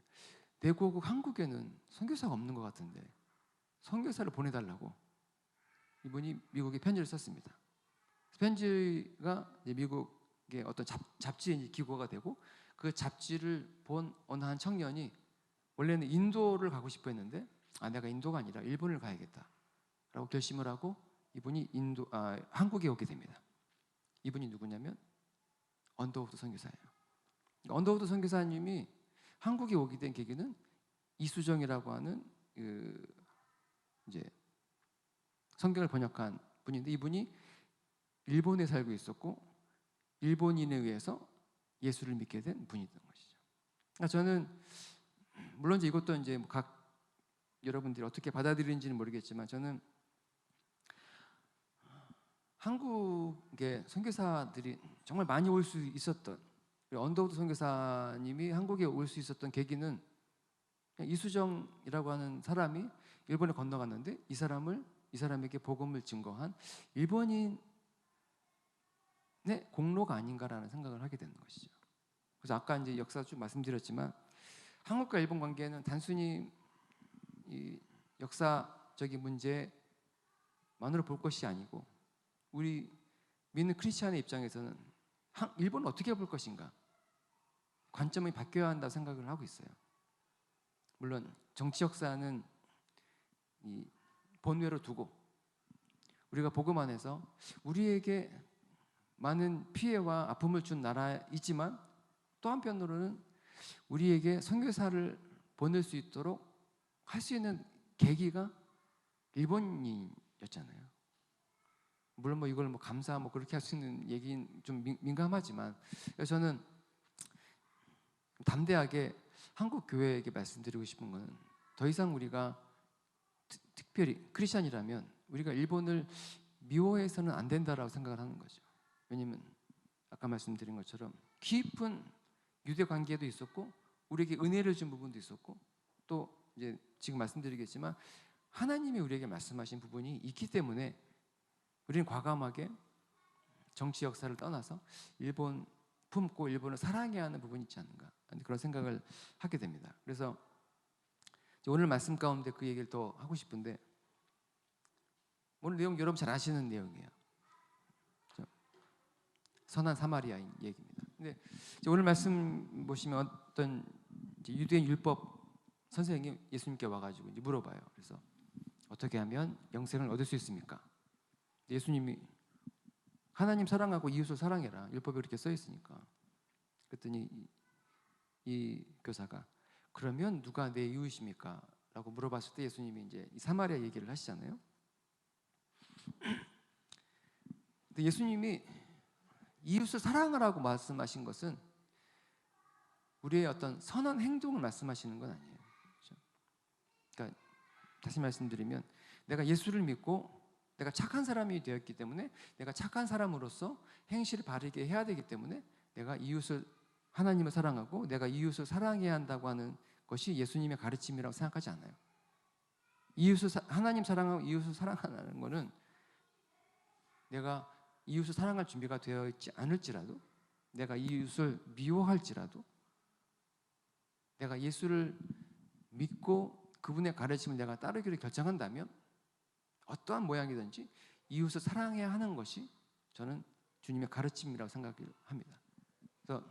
내 고국 한국에는 선교사가 없는 것 같은데 선교사를 보내달라고 이분이 미국에 편지를 썼습니다. 편지가 이제 미국의 어떤 잡지에 기고가 되고 그 잡지를 본 어느 한 청년이 원래는 인도를 가고 싶어 했는데 내가 인도가 아니라 일본을 가야겠다라고 결심을 하고 이분이 한국에 오게 됩니다. 이분이 누구냐면 언더우드 선교사예요. 언더우드 선교사님이 한국에 오게 된 계기는 이수정이라고 하는 이제 성경을 번역한 분인데 이분이 일본에 살고 있었고 일본인에 의해서 예수를 믿게 된 분이던 것이죠. 그러니까 저는 물론 이제 이것도 이제 각 여러분들이 어떻게 받아들이는지는 모르겠지만 저는 한국의 선교사들이 정말 많이 올 수 있었던 언더우드 선교사님이 한국에 올 수 있었던 계기는 이수정이라고 하는 사람이 일본에 건너갔는데 이 사람에게 복음을 증거한 일본인의 공로가 아닌가라는 생각을 하게 되는 것이죠. 그래서 아까 이제 역사 쭉 말씀드렸지만 한국과 일본 관계는 단순히 이 역사적인 문제만으로 볼 것이 아니고 우리 믿는 크리스찬의 입장에서는 일본을 어떻게 볼 것인가 관점이 바뀌어야 한다고 생각을 하고 있어요. 물론 정치 역사는 이 본외로 두고 우리가 복음 안에서 우리에게 많은 피해와 아픔을 준 나라이지만 또 한편으로는 우리에게 선교사를 보낼 수 있도록 할 수 있는 계기가 일본인이었잖아요. 물론 이걸 감사 그렇게 할 수 있는 얘기는 좀 민감하지만 저는 담대하게 한국 교회에게 말씀드리고 싶은 것은 더 이상 우리가 특별히 크리스찬이라면 우리가 일본을 미워해서는 안 된다라고 생각을 하는 거죠. 왜냐하면 아까 말씀드린 것처럼 깊은 유대 관계도 있었고 우리에게 은혜를 준 부분도 있었고 또 이제 지금 말씀드리겠지만 하나님이 우리에게 말씀하신 부분이 있기 때문에 우리는 과감하게 정치 역사를 떠나서 일본 품고 일본을 사랑해야 하는 부분이 있지 않는가 그런 생각을 하게 됩니다. 그래서 오늘 말씀 가운데 그 얘기를 더 하고 싶은데 오늘 내용 여러분 잘 아시는 내용이에요. 선한 사마리아인 얘기입니다. 근데 오늘 말씀 보시면 어떤 유대인 율법 선생님이 예수님께 와가지고 이제 물어봐요. 그래서 어떻게 하면 영생을 얻을 수 있습니까? 예수님이 하나님 사랑하고 이웃을 사랑해라. 율법에 그렇게 써 있으니까. 그랬더니 이 교사가 그러면 누가 내 이웃입니까? 라고 물어봤을 때 예수님이 이제 이 사마리아 얘기를 하시잖아요. 근데 예수님이 이웃을 사랑하라고 말씀하신 것은 우리의 어떤 선한 행동을 말씀하시는 건 아니에요. 그렇죠? 그러니까 다시 말씀드리면 내가 예수를 믿고 내가 착한 사람이 되었기 때문에 내가 착한 사람으로서 행실을 바르게 해야 되기 때문에 내가 이웃을 하나님을 사랑하고 내가 이웃을 사랑해야 한다고 하는 것이 예수님의 가르침이라고 생각하지 않아요. 하나님 사랑하고 이웃을 사랑하는 것은 내가 이웃을 사랑할 준비가 되어 있지 않을지라도 내가 이웃을 미워할지라도 내가 예수를 믿고 그분의 가르침을 내가 따르기를 결정한다면 어떠한 모양이든지 이웃을 사랑해야 하는 것이 저는 주님의 가르침이라고 생각을 합니다. 그래서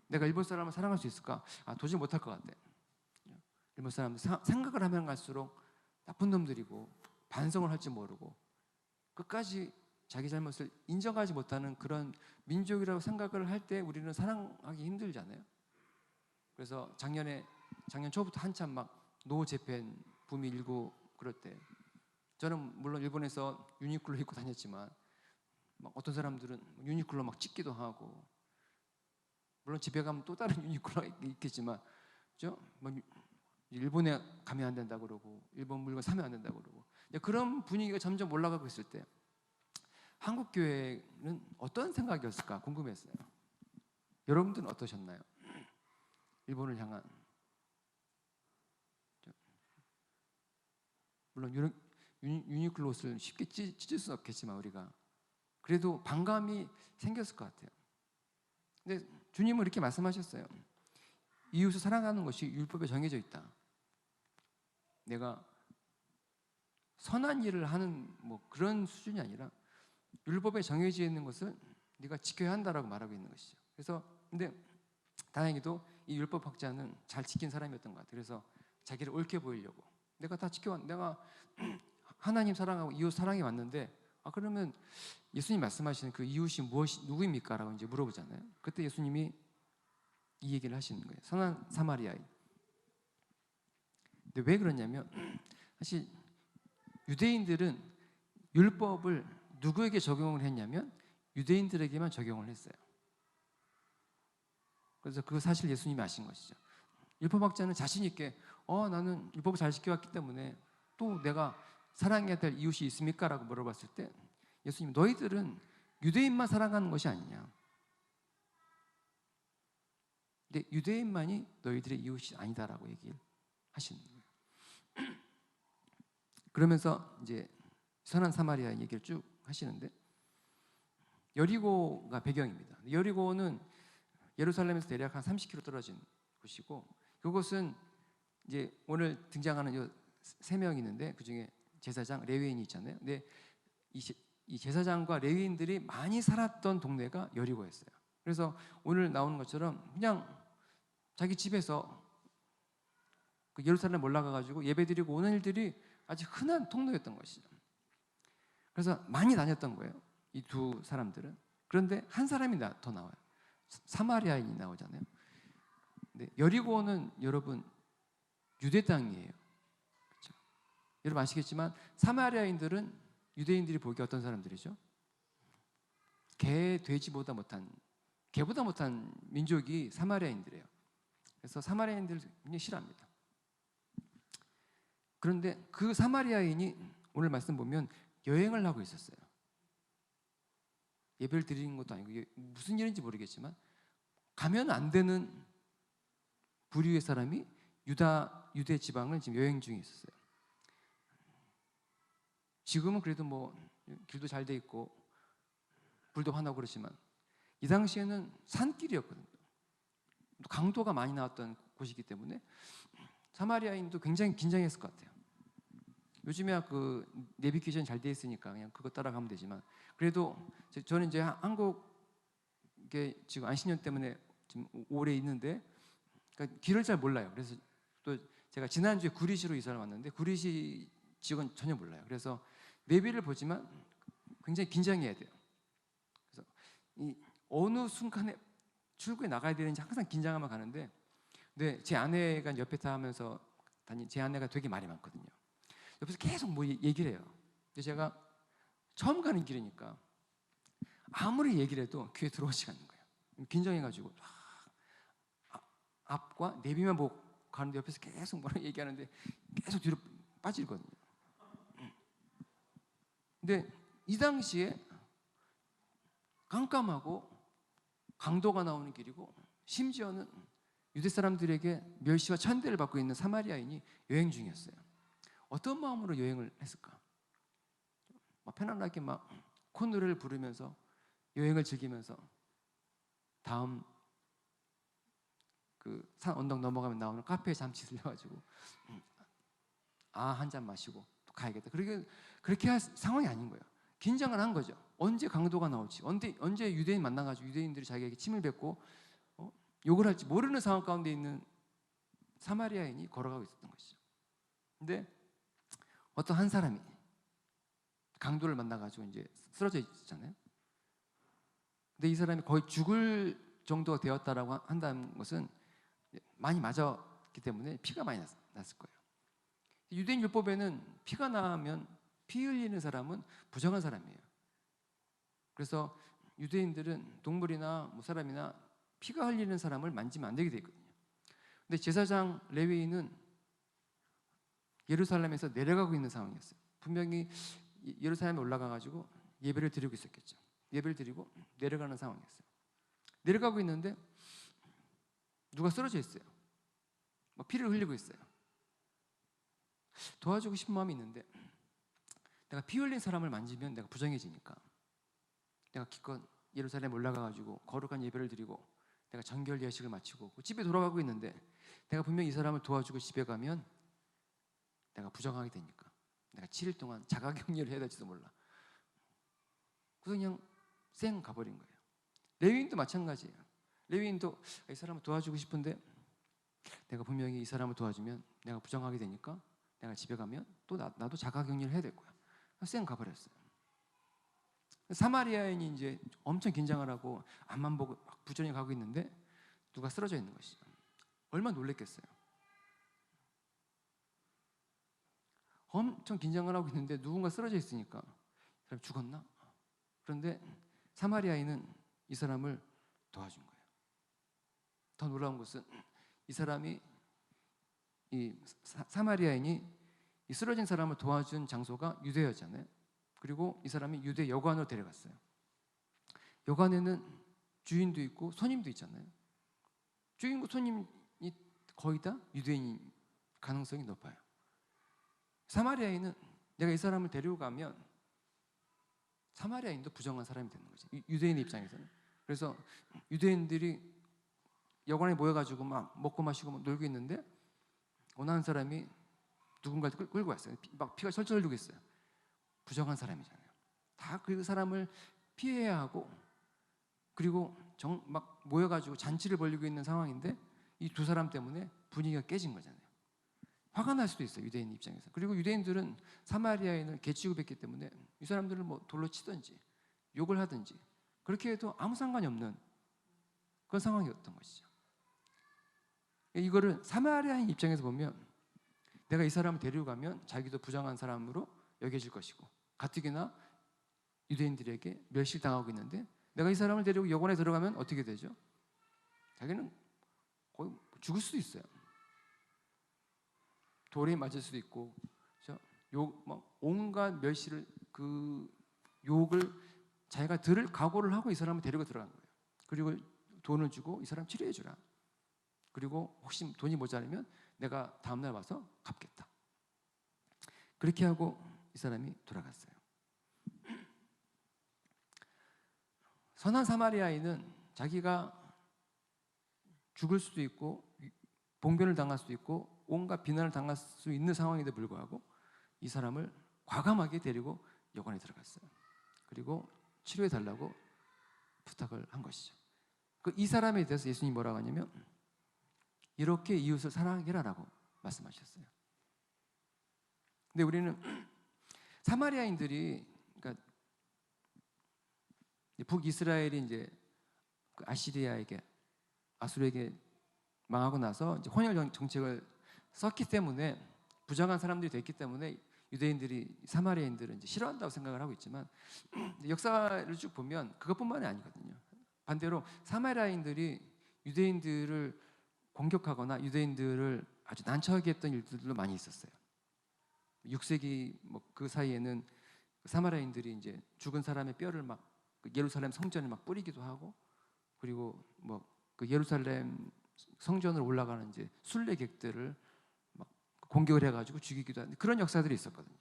내가 일본 사람을 사랑할 수 있을까? 도저히 못할 것 같아. 일본 사람들 생각을 하면 갈수록 나쁜 놈들이고 반성을 할지 모르고 끝까지 자기 잘못을 인정하지 못하는 그런 민족이라고 생각을 할 때 우리는 사랑하기 힘들잖아요. 그래서 작년 초부터 한참 막 노 재팬 붐이 일고 그럴 때 저는 물론 일본에서 유니클로 입고 다녔지만 막 어떤 사람들은 유니클로 막 찍기도 하고 물론 집에 가면 또 다른 유니클로가 있겠지만 그죠? 뭐 일본에 가면 안 된다 그러고 일본 물건 사면 안 된다 그러고 그런 분위기가 점점 올라가고 있을 때 한국 교회는 어떤 생각이었을까 궁금했어요. 여러분들은 어떠셨나요? 일본을 향한 물론 유니클로 옷을 쉽게 찢을 수는 없겠지만 우리가 그래도 반감이 생겼을 것 같아요. 근데 주님은 이렇게 말씀하셨어요. 이웃을 사랑하는 것이 율법에 정해져 있다. 내가 선한 일을 하는 뭐 그런 수준이 아니라 율법에 정해져 있는 것을 네가 지켜야 한다라고 말하고 있는 것이죠. 그래서 근데 다행히도 이 율법학자는 잘 지킨 사람이었던 것 같아요. 그래서 자기를 옳게 보이려고 내가 다 지켜왔, 내가 하나님 사랑하고 이웃 사랑해 왔는데 그러면 예수님 말씀하시는 그 이웃이 누구입니까? 라고 이제 물어보잖아요. 그때 예수님이 이 얘기를 하시는 거예요. 선한 사마리아인. 근데 왜 그러냐면 사실 유대인들은 율법을 누구에게 적용을 했냐면 유대인들에게만 적용을 했어요. 그래서 그 사실 예수님이 아신 것이죠. 율법학자는 자신 있게 나는 율법을 잘 지켜왔기 때문에 또 내가 사랑해야 될 이웃이 있습니까? 라고 물어봤을 때 예수님이 너희들은 유대인만 사랑하는 것이 아니냐. 근데 유대인만이 너희들의 이웃이 아니다라고 얘기를 하시는 거예요. 그러면서 이제 선한 사마리아 얘기를 쭉 하시는데 여리고가 배경입니다. 여리고는 예루살렘에서 대략 한 30km 떨어진 곳이고 그곳은 이제 오늘 등장하는 세 명이 있는데 그 중에 제사장, 레위인이 있잖아요. 근데 이 제사장과 레위인들이 많이 살았던 동네가 여리고였어요. 그래서 오늘 나오는 것처럼 그냥 자기 집에서 그 예루살렘 올라가가지고 예배드리고 오는 일들이 아주 흔한 통로였던 것이죠. 그래서 많이 다녔던 거예요. 이 두 사람들은. 그런데 한 사람이 더 나와요. 사마리아인이 나오잖아요. 근데 여리고는 여러분 유대 땅이에요. 그렇죠? 여러분 아시겠지만 사마리아인들은 유대인들이 보기에 어떤 사람들이죠? 돼지보다 못한 개보다 못한 민족이 사마리아인들이에요. 그래서 사마리아인들을 굉장히 싫어합니다. 그런데 그 사마리아인이 오늘 말씀 보면 여행을 하고 있었어요. 예배를 드리는 것도 아니고 무슨 일인지 모르겠지만 가면 안 되는 부류의 사람이 유대 지방을 지금 여행 중에 있었어요. 지금은 그래도 뭐 길도 잘 돼 있고 불도 환하고 그렇지만 이 당시에는 산길이었거든요. 강도가 많이 나왔던 곳이기 때문에 사마리아인도 굉장히 긴장했을 것 같아요. 요즘에야 그 내비게이션 잘 돼 있으니까 그냥 그거 따라가면 되지만 그래도 저는 이제 한국에 지금 안신년 때문에 지금 오래 있는데 그러니까 길을 잘 몰라요. 그래서 또 제가 지난주에 구리시로 이사를 왔는데 구리시 지역은 전혀 몰라요. 그래서 내비를 보지만 굉장히 긴장해야 돼요. 그래서 이 어느 순간에 출구에 나가야 되는지 항상 긴장하며 가는데 근데 제 아내가 옆에 타면서 제 아내가 되게 말이 많거든요. 옆에서 계속 뭐 얘기를 해요. 근데 제가 처음 가는 길이니까 아무리 얘기를 해도 귀에 들어오지가 않는 거예요. 긴장해가지고 앞과 내비만 보고 가는데 옆에서 계속 뭐라고 얘기하는데 계속 뒤로 빠지거든요. 근데 이 당시에 깜깜하고 강도가 나오는 길이고 심지어는 유대 사람들에게 멸시와 천대를 받고 있는 사마리아인이 여행 중이었어요. 어떤 마음으로 여행을 했을까? 편안하게 막 콧노래를 부르면서 여행을 즐기면서 다음 그 산 언덕 넘어가면 나오는 카페에 잠시 들려가지고 한 잔 마시고 또 가야겠다. 그렇게 할 상황이 아닌 거예요. 긴장을 한 거죠. 언제 강도가 나올지, 언제 유대인 만나가지고 유대인들이 자기에게 침을 뱉고 욕을 할지 모르는 상황 가운데 있는 사마리아인이 걸어가고 있었던 것이죠. 근데 어떤 한 사람이 강도를 만나가지고 이제 쓰러져 있잖아요. 근데 이 사람이 거의 죽을 정도가 되었다라고 한다는 것은 많이 맞았기 때문에 피가 많이 났을 거예요. 유대인 율법에는 피가 나면 피 흘리는 사람은 부정한 사람이에요. 그래서 유대인들은 동물이나 사람이나 피가 흘리는 사람을 만지면 안 되게 돼 있거든요. 근데 제사장 레위인은 예루살렘에서 내려가고 있는 상황이었어요. 분명히 예루살렘에 올라가가지고 예배를 드리고 있었겠죠. 예배를 드리고 내려가는 상황이었어요. 내려가고 있는데 누가 쓰러져 있어요. 막 피를 흘리고 있어요. 도와주고 싶은 마음이 있는데 내가 피 흘린 사람을 만지면 내가 부정해지니까 내가 기껏 예루살렘에 올라가가지고 거룩한 예배를 드리고 내가 정결 예식을 마치고 집에 돌아가고 있는데 내가 분명히 이 사람을 도와주고 집에 가면 내가 부정하게 되니까 내가 7일 동안 자가격리를 해야 될지도 몰라. 그래서 그냥 쌩 가버린 거예요. 레위인도 마찬가지예요. 레위인도 이 사람을 도와주고 싶은데 내가 분명히 이 사람을 도와주면 내가 부정하게 되니까 내가 집에 가면 또 나도 자가격리를 해야 될 거야. 쌩 가버렸어요. 사마리아인이 이제 엄청 긴장을 하고 앞만 보고 막 부전히 가고 있는데 누가 쓰러져 있는 것이죠. 얼마나 놀랬겠어요. 엄청 긴장을 하고 있는데 누군가 쓰러져 있으니까 이 사람 죽었나? 그런데 사마리아인은 이 사람을 도와준 거예요. 더 놀라운 것은 이 사람이 이 사마리아인이 이 쓰러진 사람을 도와준 장소가 유대였잖아요. 그리고 이 사람이 유대 여관으로 데려갔어요. 여관에는 주인도 있고 손님도 있잖아요. 주인과 손님이 거의 다 유대인인 가능성이 높아요. 사마리아인은 내가 이 사람을 데리고 가면 사마리아인도 부정한 사람이 되는 거죠. 유대인의 입장에서는. 그래서 유대인들이 여관에 모여가지고 막 먹고 마시고 막 놀고 있는데 어느 한 사람이 누군가를 끌고 왔어요. 막 피가 철철 흘리고 있어요. 부정한 사람이잖아요. 다 그 사람을 피해야 하고 그리고 막 모여가지고 잔치를 벌이고 있는 상황인데 이 두 사람 때문에 분위기가 깨진 거잖아요. 화가 날 수도 있어요. 유대인 입장에서. 그리고 유대인들은 사마리아인을 개취급했기 때문에 이 사람들을 뭐 돌로 치든지 욕을 하든지 그렇게 해도 아무 상관이 없는 그런 상황이었던 것이죠. 이거를 사마리아인 입장에서 보면 내가 이 사람을 데리고 가면 자기도 부정한 사람으로 여겨질 것이고 가뜩이나 유대인들에게 멸시당하고 있는데 내가 이 사람을 데리고 여관에 들어가면 어떻게 되죠? 자기는 거의 죽을 수도 있어요. 돌에 맞을 수도 있고 온갖 멸시를 그 욕을 자기가 들을 각오를 하고 이 사람을 데리고 들어간 거예요. 그리고 돈을 주고 이 사람 치료해 주라. 그리고 혹시 돈이 모자라면 내가 다음날 와서 갚겠다. 그렇게 하고 이 사람이 돌아갔어요. 선한 사마리아인은 자기가 죽을 수도 있고 봉변을 당할 수도 있고 온갖 비난을 당할 수 있는 상황에도 불구하고 이 사람을 과감하게 데리고 여관에 들어갔어요. 그리고 치료해 달라고 부탁을 한 것이죠. 이 사람에 대해서 예수님이 뭐라고 하냐면 이렇게 이웃을 사랑해라라고 말씀하셨어요. 근데 우리는 사마리아인들이 그러니까 북이스라엘이 이제 아수르에게 망하고 나서 이제 혼혈 정책을 썼기 때문에 부정한 사람들이 됐기 때문에 유대인들이 사마리아인들은 이제 싫어한다고 생각을 하고 있지만 역사를 쭉 보면 그것뿐만이 아니거든요. 반대로 사마리아인들이 유대인들을 공격하거나 유대인들을 아주 난처하게 했던 일들도 많이 있었어요. 6세기 뭐 그 사이에는 사마리아인들이 이제 죽은 사람의 뼈를 막 예루살렘 성전에 막 뿌리기도 하고, 그리고 뭐 그 예루살렘 성전으로 올라가는 이제 순례객들을 막 공격을 해가지고 죽이기도 하는 그런 역사들이 있었거든요.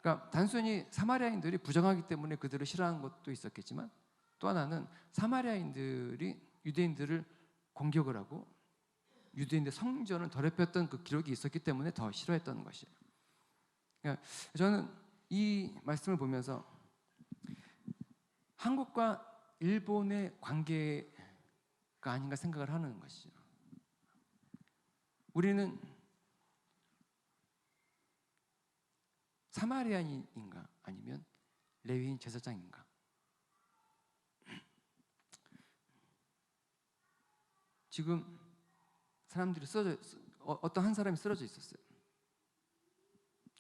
그러니까 단순히 사마리아인들이 부정하기 때문에 그들을 싫어하는 것도 있었겠지만, 또 하나는 사마리아인들이 유대인들을 공격을 하고 유대인들 성전을 더럽혔던 그 기록이 있었기 때문에 더 싫어했던 것이에요. 그러니까 저는 이 말씀을 보면서 한국과 일본의 관계가 아닌가 생각을 하는 것이죠. 우리는 사마리아인인가 아니면 레위인 제사장인가? 지금 사람들이 어떤 한 사람이 쓰러져 있었어요.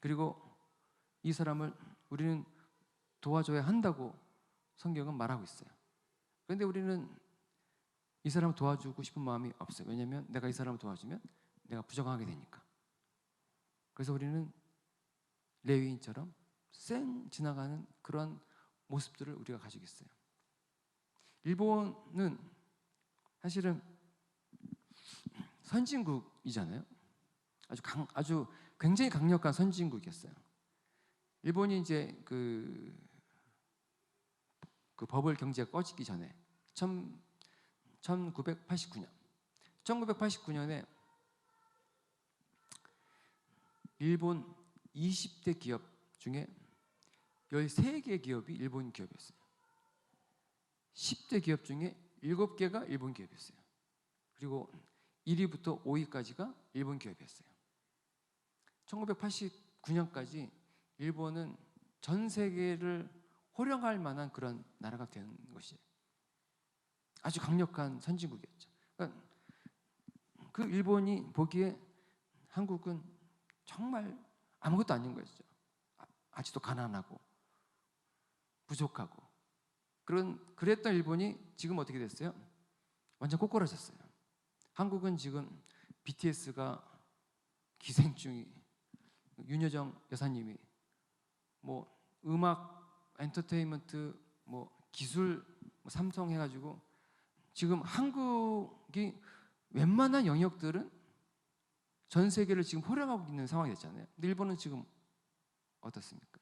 그리고 이 사람을 우리는 도와줘야 한다고 성경은 말하고 있어요. 그런데 우리는 이 사람을 도와주고 싶은 마음이 없어요. 왜냐하면 내가 이 사람을 도와주면 내가 부정하게 되니까. 그래서 우리는 레위인처럼 쌩 지나가는 그런 모습들을 우리가 가지고 있어요. 일본은 사실은 선진국이잖아요. 아주 굉장히 강력한 선진국이었어요. 일본이 이제 그 버블 경제가 꺼지기 전에 1989년에 일본 20대 기업 중에 13개 기업이 일본 기업이었어요. 10대 기업 중에 7개가 일본 기업이었어요. 그리고 1위부터 5위까지가 일본 기업이었어요. 1989년까지 일본은 전 세계를 호령할 만한 그런 나라가 되는 것이에요. 아주 강력한 선진국이었죠. 그러니까 그 일본이 보기에 한국은 정말 아무것도 아닌 것이죠. 아직도 가난하고 부족하고 그랬던 일본이 지금 어떻게 됐어요? 완전 꼬꾸라졌어요. 한국은 지금 BTS가 기생충이 윤여정 여사님이 뭐 음악, 엔터테인먼트, 뭐 기술, 뭐 삼성 해가지고 지금 한국이 웬만한 영역들은 전 세계를 지금 호령하고 있는 상황이 됐잖아요. 근데 일본은 지금 어떻습니까?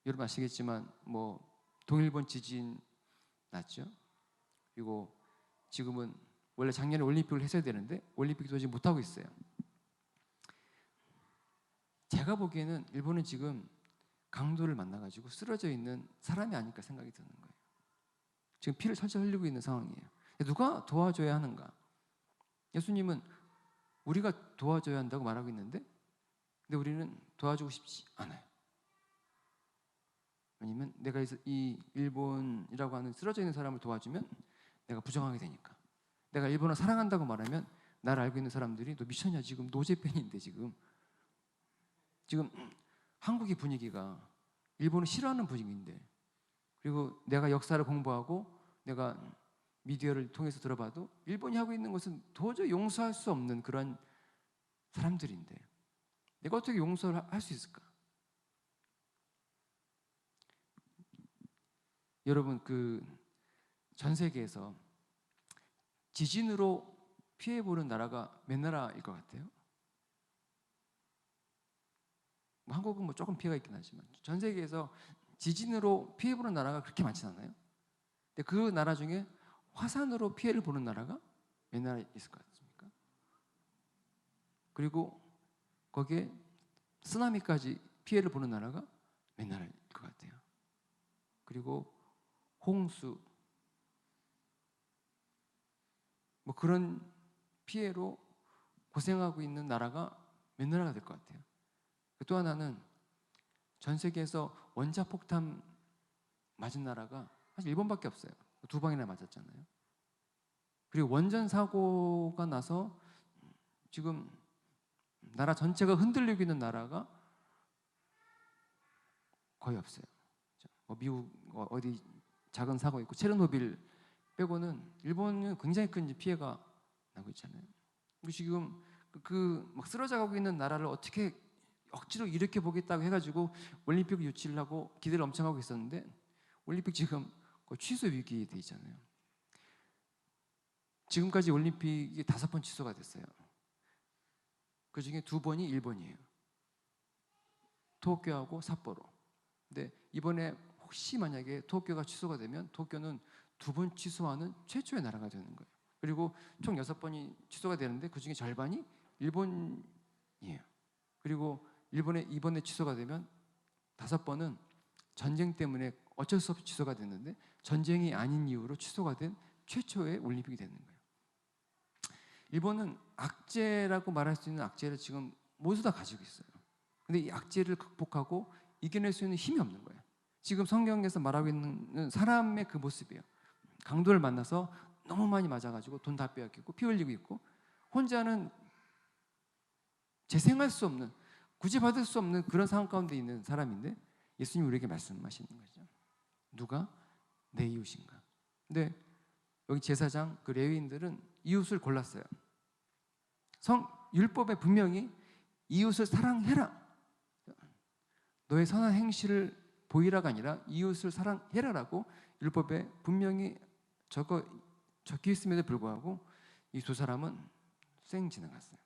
여러분 아시겠지만 뭐 동일본 지진 났죠. 그리고 지금은 원래 작년에 올림픽을 했어야 되는데 올림픽도 지금 못하고 있어요. 제가 보기에는 일본은 지금 강도를 만나가지고 쓰러져 있는 사람이 아닐까 생각이 드는 거예요. 지금 피를 철철 흘리고 있는 상황이에요. 누가 도와줘야 하는가? 예수님은 우리가 도와줘야 한다고 말하고 있는데, 근데 우리는 도와주고 싶지 않아요. 왜냐면 내가 이 일본이라고 하는 쓰러져 있는 사람을 도와주면 내가 부정하게 되니까. 내가 일본을 사랑한다고 말하면 나를 알고 있는 사람들이 너 미쳤냐, 지금 노제팬인데 지금 한국의 분위기가 일본을 싫어하는 분위기인데, 그리고 내가 역사를 공부하고 내가 미디어를 통해서 들어봐도 일본이 하고 있는 것은 도저히 용서할 수 없는 그런 사람들인데 내가 어떻게 용서를 할 수 있을까? 여러분, 그 전 세계에서 지진으로 피해보는 나라가 몇 나라일 것 같아요? 한국은 뭐 조금 피해가 있긴 하지만 전 세계에서 지진으로 피해보는 나라가 그렇게 많지 않아요. 근데 그 나라 중에 화산으로 피해를 보는 나라가 몇 나라 있을 것 같습니까? 그리고 거기에 쓰나미까지 피해를 보는 나라가 몇 나라일 것 같아요. 그리고 홍수, 뭐 그런 피해로 고생하고 있는 나라가 몇 나라가 될 것 같아요. 또 하나는 전 세계에서 원자폭탄 맞은 나라가 사실 일본밖에 없어요. 2방이나 맞았잖아요. 그리고 원전 사고가 나서 지금 나라 전체가 흔들리고 있는 나라가 거의 없어요. 미국 어디 작은 사고 있고 체르노빌 빼고는 일본은 굉장히 큰 피해가 나고 있잖아요. 우리 지금 막 쓰러져가고 있는 나라를 어떻게 억지로 일으켜 보겠다고 해가지고 올림픽을 유치를 하고 기대를 엄청 하고 있었는데 올림픽 지금 취소 위기에 돼 있잖아요. 지금까지 올림픽이 5번 취소가 됐어요. 그 중에 2번이 일본이에요. 도쿄하고 삿포로. 근데 이번에 혹시 만약에 도쿄가 취소가 되면 도쿄는 2번 취소하는 최초의 나라가 되는 거예요. 그리고 총 6번이 취소가 되는데 그 중에 절반이 일본이에요. 그리고 일본에 이번에 취소가 되면 5번은 전쟁 때문에 어쩔 수 없이 취소가 됐는데 전쟁이 아닌 이유로 취소가 된 최초의 올림픽이 되는 거예요. 일본은 악재라고 말할 수 있는 악재를 지금 모두 다 가지고 있어요. 근데 이 악재를 극복하고 이겨낼 수 있는 힘이 없는 거예요. 지금 성경에서 말하고 있는 사람의 그 모습이에요. 강도를 만나서 너무 많이 맞아가지고 돈 다 빼앗기고 피 흘리고 있고 혼자는 재생할 수 없는 구제받을 수 없는 그런 상황 가운데 있는 사람인데 예수님이 우리에게 말씀하시는 거죠. 누가 내 이웃인가? 근데 여기 제사장 그 레위인들은 이웃을 골랐어요. 율법에 분명히 이웃을 사랑해라. 너의 선한 행실을 보이라가 아니라 이웃을 사랑해라라고 율법에 분명히 적혀 있음에도 불구하고 이 2 사람은 쌩 지나갔어요.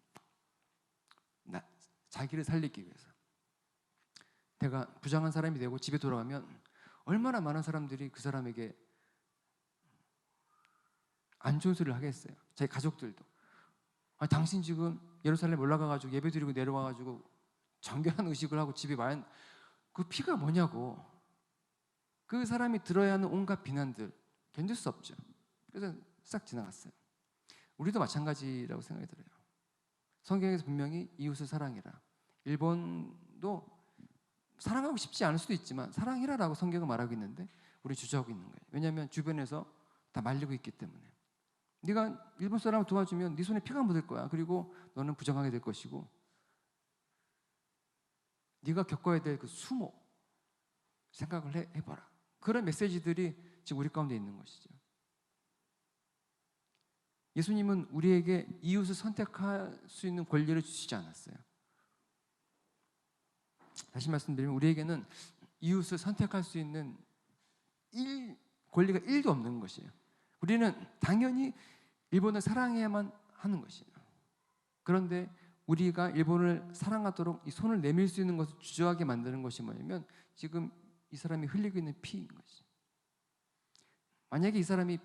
자기를 살리기 위해서. 내가 부정한 사람이 되고 집에 돌아가면 얼마나 많은 사람들이 그 사람에게 안 좋은 소리를 하겠어요. 자기 가족들도. 당신 지금 예루살렘 올라가가지고 예배드리고 내려와가지고 정결한 의식을 하고 집에 와인 그 피가 뭐냐고. 그 사람이 들어야 하는 온갖 비난들 견딜 수 없죠. 그래서 싹 지나갔어요. 우리도 마찬가지라고 생각이 들어요. 성경에서 분명히 이웃을 사랑해라. 일본도 사랑하고 싶지 않을 수도 있지만 사랑해라라고 성경은 말하고 있는데 우리 주저하고 있는 거예요. 왜냐하면 주변에서 다 말리고 있기 때문에. 네가 일본 사람을 도와주면 네 손에 피가 묻을 거야. 그리고 너는 부정하게 될 것이고 네가 겪어야 될 그 수모 생각을 해봐라. 그런 메시지들이 지금 우리 가운데 있는 것이죠. 예수님은 우리에게 이웃을 선택할 수 있는 권리를 주시지 않았어요. 다시 말씀드리면 우리에게는 이웃을 선택할 수 있는 권리가 1도 없는 것이에요. 우리는 당연히 일본을 사랑해야만 하는 것이에요. 그런데 우리가 일본을 사랑하도록 이 손을 내밀 수 있는 것을 주저하게 만드는 것이 뭐냐면 지금 이 사람이 흘리고 있는 피인 것이죠. 만약에 이 사람이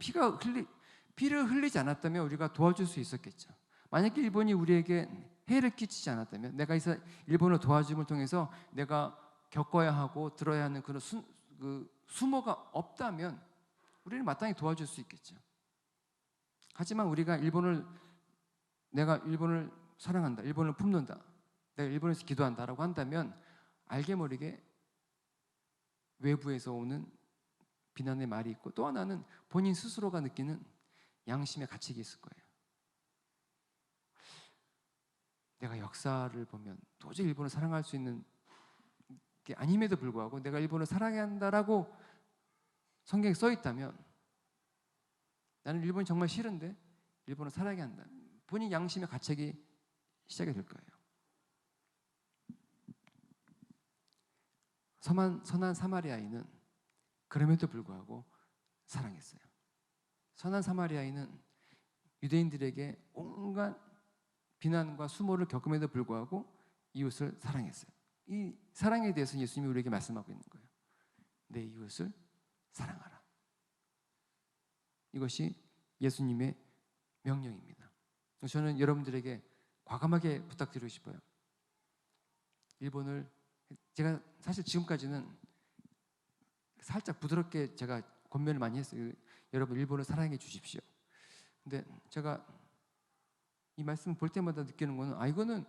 피를 흘리지 않았다면 우리가 도와줄 수 있었겠죠. 만약에 일본이 우리에게 해를 끼치지 않았다면 내가 일본을 도와줌을 통해서 내가 겪어야 하고 들어야 하는 그런 수모가 없다면 우리는 마땅히 도와줄 수 있겠죠. 하지만 우리가 내가 일본을 사랑한다, 일본을 품는다, 내가 일본에서 기도한다라고 한다면 알게 모르게 외부에서 오는 비난의 말이 있고 또 하나는 본인 스스로가 느끼는 양심의 가책이 있을 거예요. 내가 역사를 보면 도저히 일본을 사랑할 수 있는 게 아님에도 불구하고 내가 일본을 사랑해야 한다라고 성경에 써 있다면 나는 일본이 정말 싫은데 일본을 사랑해야 한다. 본인 양심의 가책이 시작이 될 거예요. 선한 사마리아인은 그럼에도 불구하고 사랑했어요. 선한 사마리아인은 유대인들에게 온갖 비난과 수모를 겪음에도 불구하고 이웃을 사랑했어요. 이 사랑에 대해서 예수님이 우리에게 말씀하고 있는 거예요. 내 이웃을 사랑하라. 이것이 예수님의 명령입니다. 저는 여러분들에게 과감하게 부탁드리고 싶어요. 일본을 제가 사실 지금까지는 살짝 부드럽게 제가 권면을 많이 했어요. 여러분 일본을 사랑해 주십시오. 근데 제가 이 말씀을 볼 때마다 느끼는 거는 이거는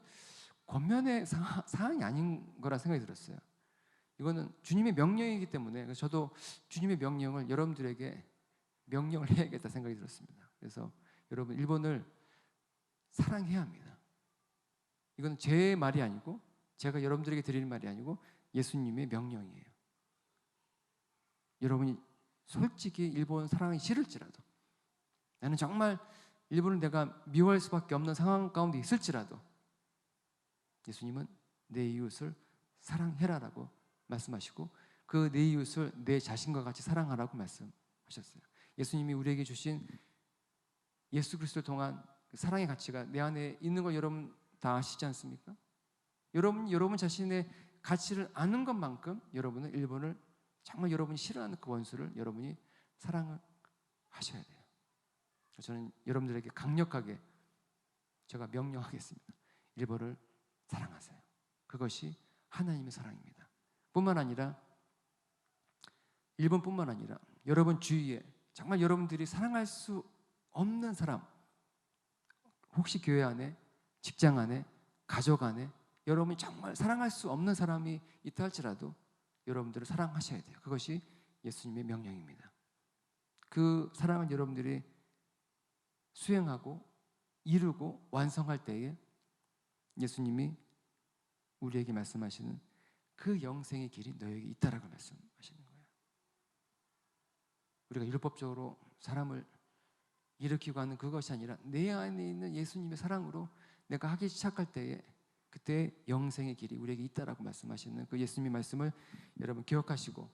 권면의 사항이 아닌 거라 생각이 들었어요. 이거는 주님의 명령이기 때문에 그래서 저도 주님의 명령을 여러분들에게 명령을 해야겠다 생각이 들었습니다. 그래서 여러분 일본을 사랑해야 합니다. 이건 제 말이 아니고 제가 여러분들에게 드리는 말이 아니고 예수님의 명령이에요. 여러분이 솔직히 일본 사랑이 싫을지라도 나는 정말 일본을 내가 미워할 수밖에 없는 상황 가운데 있을지라도 예수님은 내 이웃을 사랑해라라고 말씀하시고 그 내 이웃을 내 자신과 같이 사랑하라고 말씀하셨어요. 예수님이 우리에게 주신 예수 그리스도를 통한 사랑의 가치가 내 안에 있는 걸 여러분 다 아시지 않습니까? 여러분 자신의 가치를 아는 것만큼 여러분은 일본을 정말 여러분이 싫어하는 그 원수를 여러분이 사랑을 하셔야 돼요. 저는 여러분들에게 강력하게 제가 명령하겠습니다. 일본을 사랑하세요. 그것이 하나님의 사랑입니다. 뿐만 아니라 일본뿐만 아니라 여러분 주위에 정말 여러분들이 사랑할 수 없는 사람, 혹시 교회 안에, 직장 안에, 가족 안에 여러분이 정말 사랑할 수 없는 사람이 있다 할지라도 여러분들을 사랑하셔야 돼요. 그것이 예수님의 명령입니다. 그 사랑을 여러분들이 수행하고 이루고 완성할 때에 예수님이 우리에게 말씀하시는 그 영생의 길이 너에게 있다라고 말씀하시는 거예요. 우리가 율법적으로 사람을 일으키고 하는 그것이 아니라 내 안에 있는 예수님의 사랑으로 내가 하기 시작할 때에 그때 영생의 길이 우리에게 있다라고 말씀하시는 그 예수님의 말씀을 여러분 기억하시고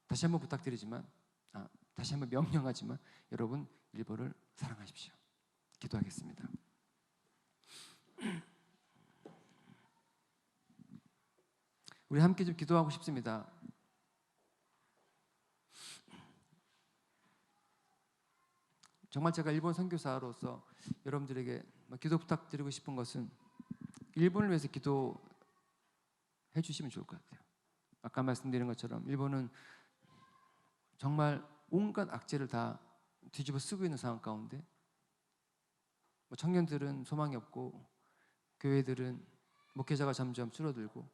다시 한번 부탁드리지만 다시 한번 명령하지만 여러분 일본을 사랑하십시오. 기도하겠습니다. 우리 함께 좀 기도하고 싶습니다. 정말 제가 일본 선교사로서 여러분들에게 기도 부탁드리고 싶은 것은 일본을 위해서 기도해 주시면 좋을 것 같아요. 아까 말씀드린 것처럼 일본은 정말 온갖 악재를 다 뒤집어 쓰고 있는 상황 가운데 청년들은 소망이 없고 교회들은 목회자가 점점 줄어들고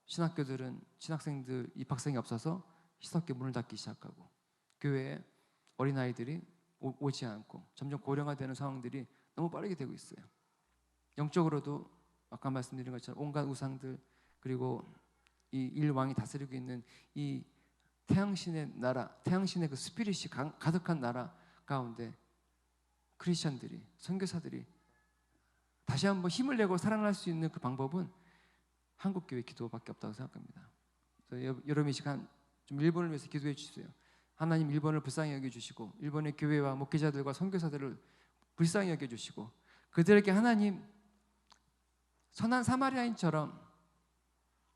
신학교들은 신학생들 입학생이 없어서 시석교 문을 닫기 시작하고 교회에 어린아이들이 오지 않고 점점 고령화되는 상황들이 너무 빠르게 되고 있어요. 영적으로도 아까 말씀드린 것처럼 온갖 우상들 그리고 이 일왕이 다스리고 있는 이 태양신의 나라, 태양신의 그 스피릿이 가득한 나라 가운데 크리스천들이, 선교사들이 다시 한번 힘을 내고 사랑할 수 있는 그 방법은 한국교회 기도밖에 없다고 생각합니다. 그래서 여러분 이 시간 좀 일본을 위해서 기도해 주세요. 하나님 일본을 불쌍히 여겨주시고 일본의 교회와 목회자들과 선교사들을 불쌍히 여겨주시고 그들에게 하나님 선한 사마리아인처럼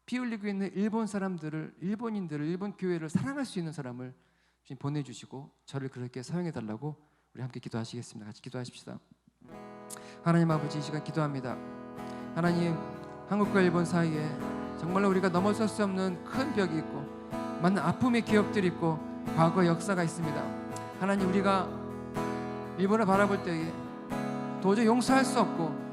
피 흘리고 있는 일본 사람들을, 일본인들을, 일본 교회를 사랑할 수 있는 사람을 보내주시고 저를 그렇게 사용해달라고 우리 함께 기도하시겠습니다. 같이 기도하십시다. 하나님 아버지 이 시간 기도합니다. 하나님 한국과 일본 사이에 정말로 우리가 넘어설 수 없는 큰 벽이 있고 많은 아픔의 기억들이 있고 과거 역사가 있습니다. 하나님 우리가 일본을 바라볼 때에 도저히 용서할 수 없고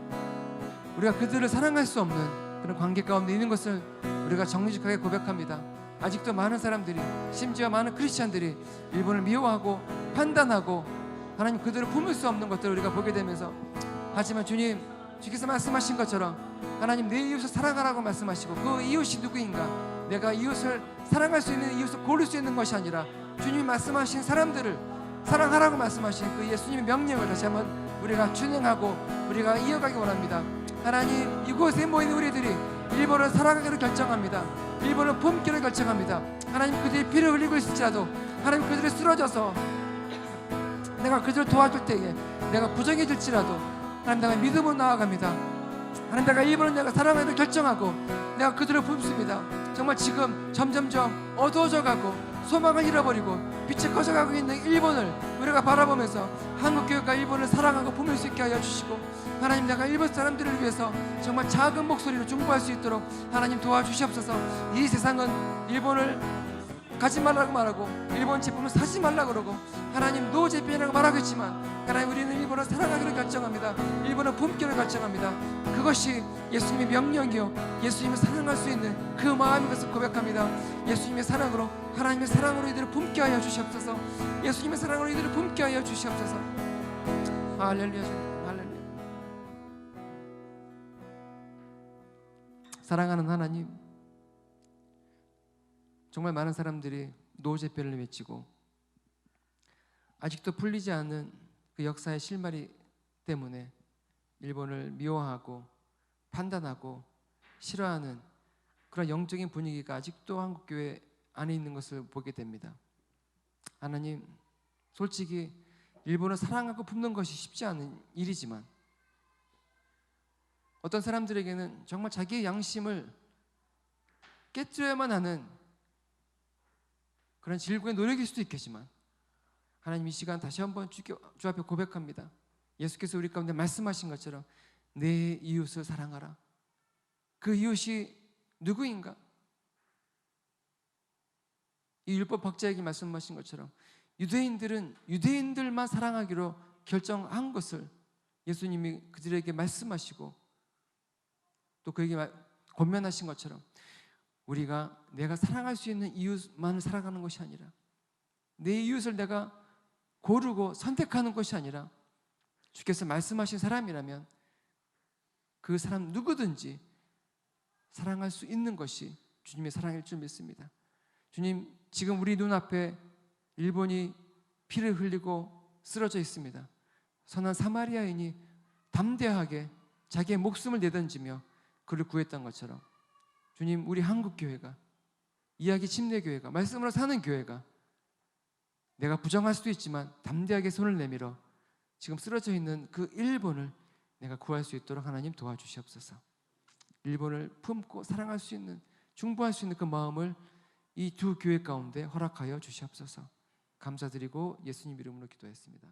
우리가 그들을 사랑할 수 없는 그런 관계 가운데 있는 것을 우리가 정직하게 고백합니다. 아직도 많은 사람들이 심지어 많은 크리스찬들이 일본을 미워하고 판단하고 하나님 그들을 품을 수 없는 것들을 우리가 보게 되면서 하지만 주님 주께서 말씀하신 것처럼 하나님 내 이웃을 사랑하라고 말씀하시고 그 이웃이 누구인가 내가 이웃을 사랑할 수 있는 이웃을 고를 수 있는 것이 아니라 주님이 말씀하신 사람들을 사랑하라고 말씀하신 그 예수님의 명령을 다시 한번 우리가 준행하고 우리가 이어가기 원합니다. 하나님 이곳에 모인 우리들이 일본을 사랑하기로 결정합니다. 일본을 품기로 결정합니다. 하나님 그들이 피를 흘리고 있을지라도 하나님 그들이 쓰러져서 내가 그들을 도와줄 때에 내가 부정해질지라도 하나님 내가 믿음으로 나아갑니다. 하나님 내가 일본을 내가 사랑하기로 결정하고 내가 그들을 품습니다. 정말 지금 점점점 어두워져가고 소망을 잃어버리고 빛이 꺼져가고 있는 일본을 우리가 바라보면서 한국교회가 일본을 사랑하고 품을 수 있게 하여 주시고 하나님 내가 일본 사람들을 위해서 정말 작은 목소리로 중보할 수 있도록 하나님 도와주시옵소서. 이 세상은 일본을 가지 말라고 말하고 일본 제품을 사지 말라고 그러고 하나님 노 제품이라고 말하고 있지만 하나님 우리는 일본을 사랑하기로 결정합니다. 일본을 품기로 결정합니다. 그것이 예수님의 명령이요 예수님을 사랑할 수 있는 그 마음인 것을 고백합니다. 예수님의 사랑으로 하나님의 사랑으로 이들을 품게 하여 주시옵소서. 예수님의 사랑으로 이들을 품게 하여 주시옵소서. 할렐루야 할렐루야. 사랑하는 하나님 정말 많은 사람들이 노제패를 외치고 아직도 풀리지 않은 그 역사의 실마리 때문에 일본을 미워하고 판단하고 싫어하는 그런 영적인 분위기가 아직도 한국교회 안에 있는 것을 보게 됩니다. 하나님, 솔직히 일본을 사랑하고 품는 것이 쉽지 않은 일이지만 어떤 사람들에게는 정말 자기의 양심을 깨뜨려야만 하는 그런 질고의 노력일 수도 있겠지만 하나님, 이 시간 다시 한번 주 앞에 고백합니다. 예수께서 우리 가운데 말씀하신 것처럼 내 이웃을 사랑하라. 그 이웃이 누구인가? 이 율법 학자에게 말씀하신 것처럼 유대인들은 유대인들만 사랑하기로 결정한 것을 예수님이 그들에게 말씀하시고 또 그에게 권면하신 것처럼 우리가 내가 사랑할 수 있는 이웃만을 사랑하는 것이 아니라 내 이웃을 내가 고르고 선택하는 것이 아니라 주께서 말씀하신 사람이라면 그 사람 누구든지 사랑할 수 있는 것이 주님의 사랑일 줄 믿습니다. 주님, 지금 우리 눈앞에 일본이 피를 흘리고 쓰러져 있습니다. 선한 사마리아인이 담대하게 자기의 목숨을 내던지며 그를 구했던 것처럼 주님, 우리 한국교회가, 이야기 침례교회가, 말씀으로 사는 교회가 내가 부정할 수도 있지만 담대하게 손을 내밀어 지금 쓰러져 있는 그 일본을 내가 구할 수 있도록 하나님 도와주시옵소서. 일본을 품고 사랑할 수 있는, 중보할 수 있는 그 마음을 이 두 교회 가운데 허락하여 주시옵소서. 감사드리고 예수님 이름으로 기도했습니다.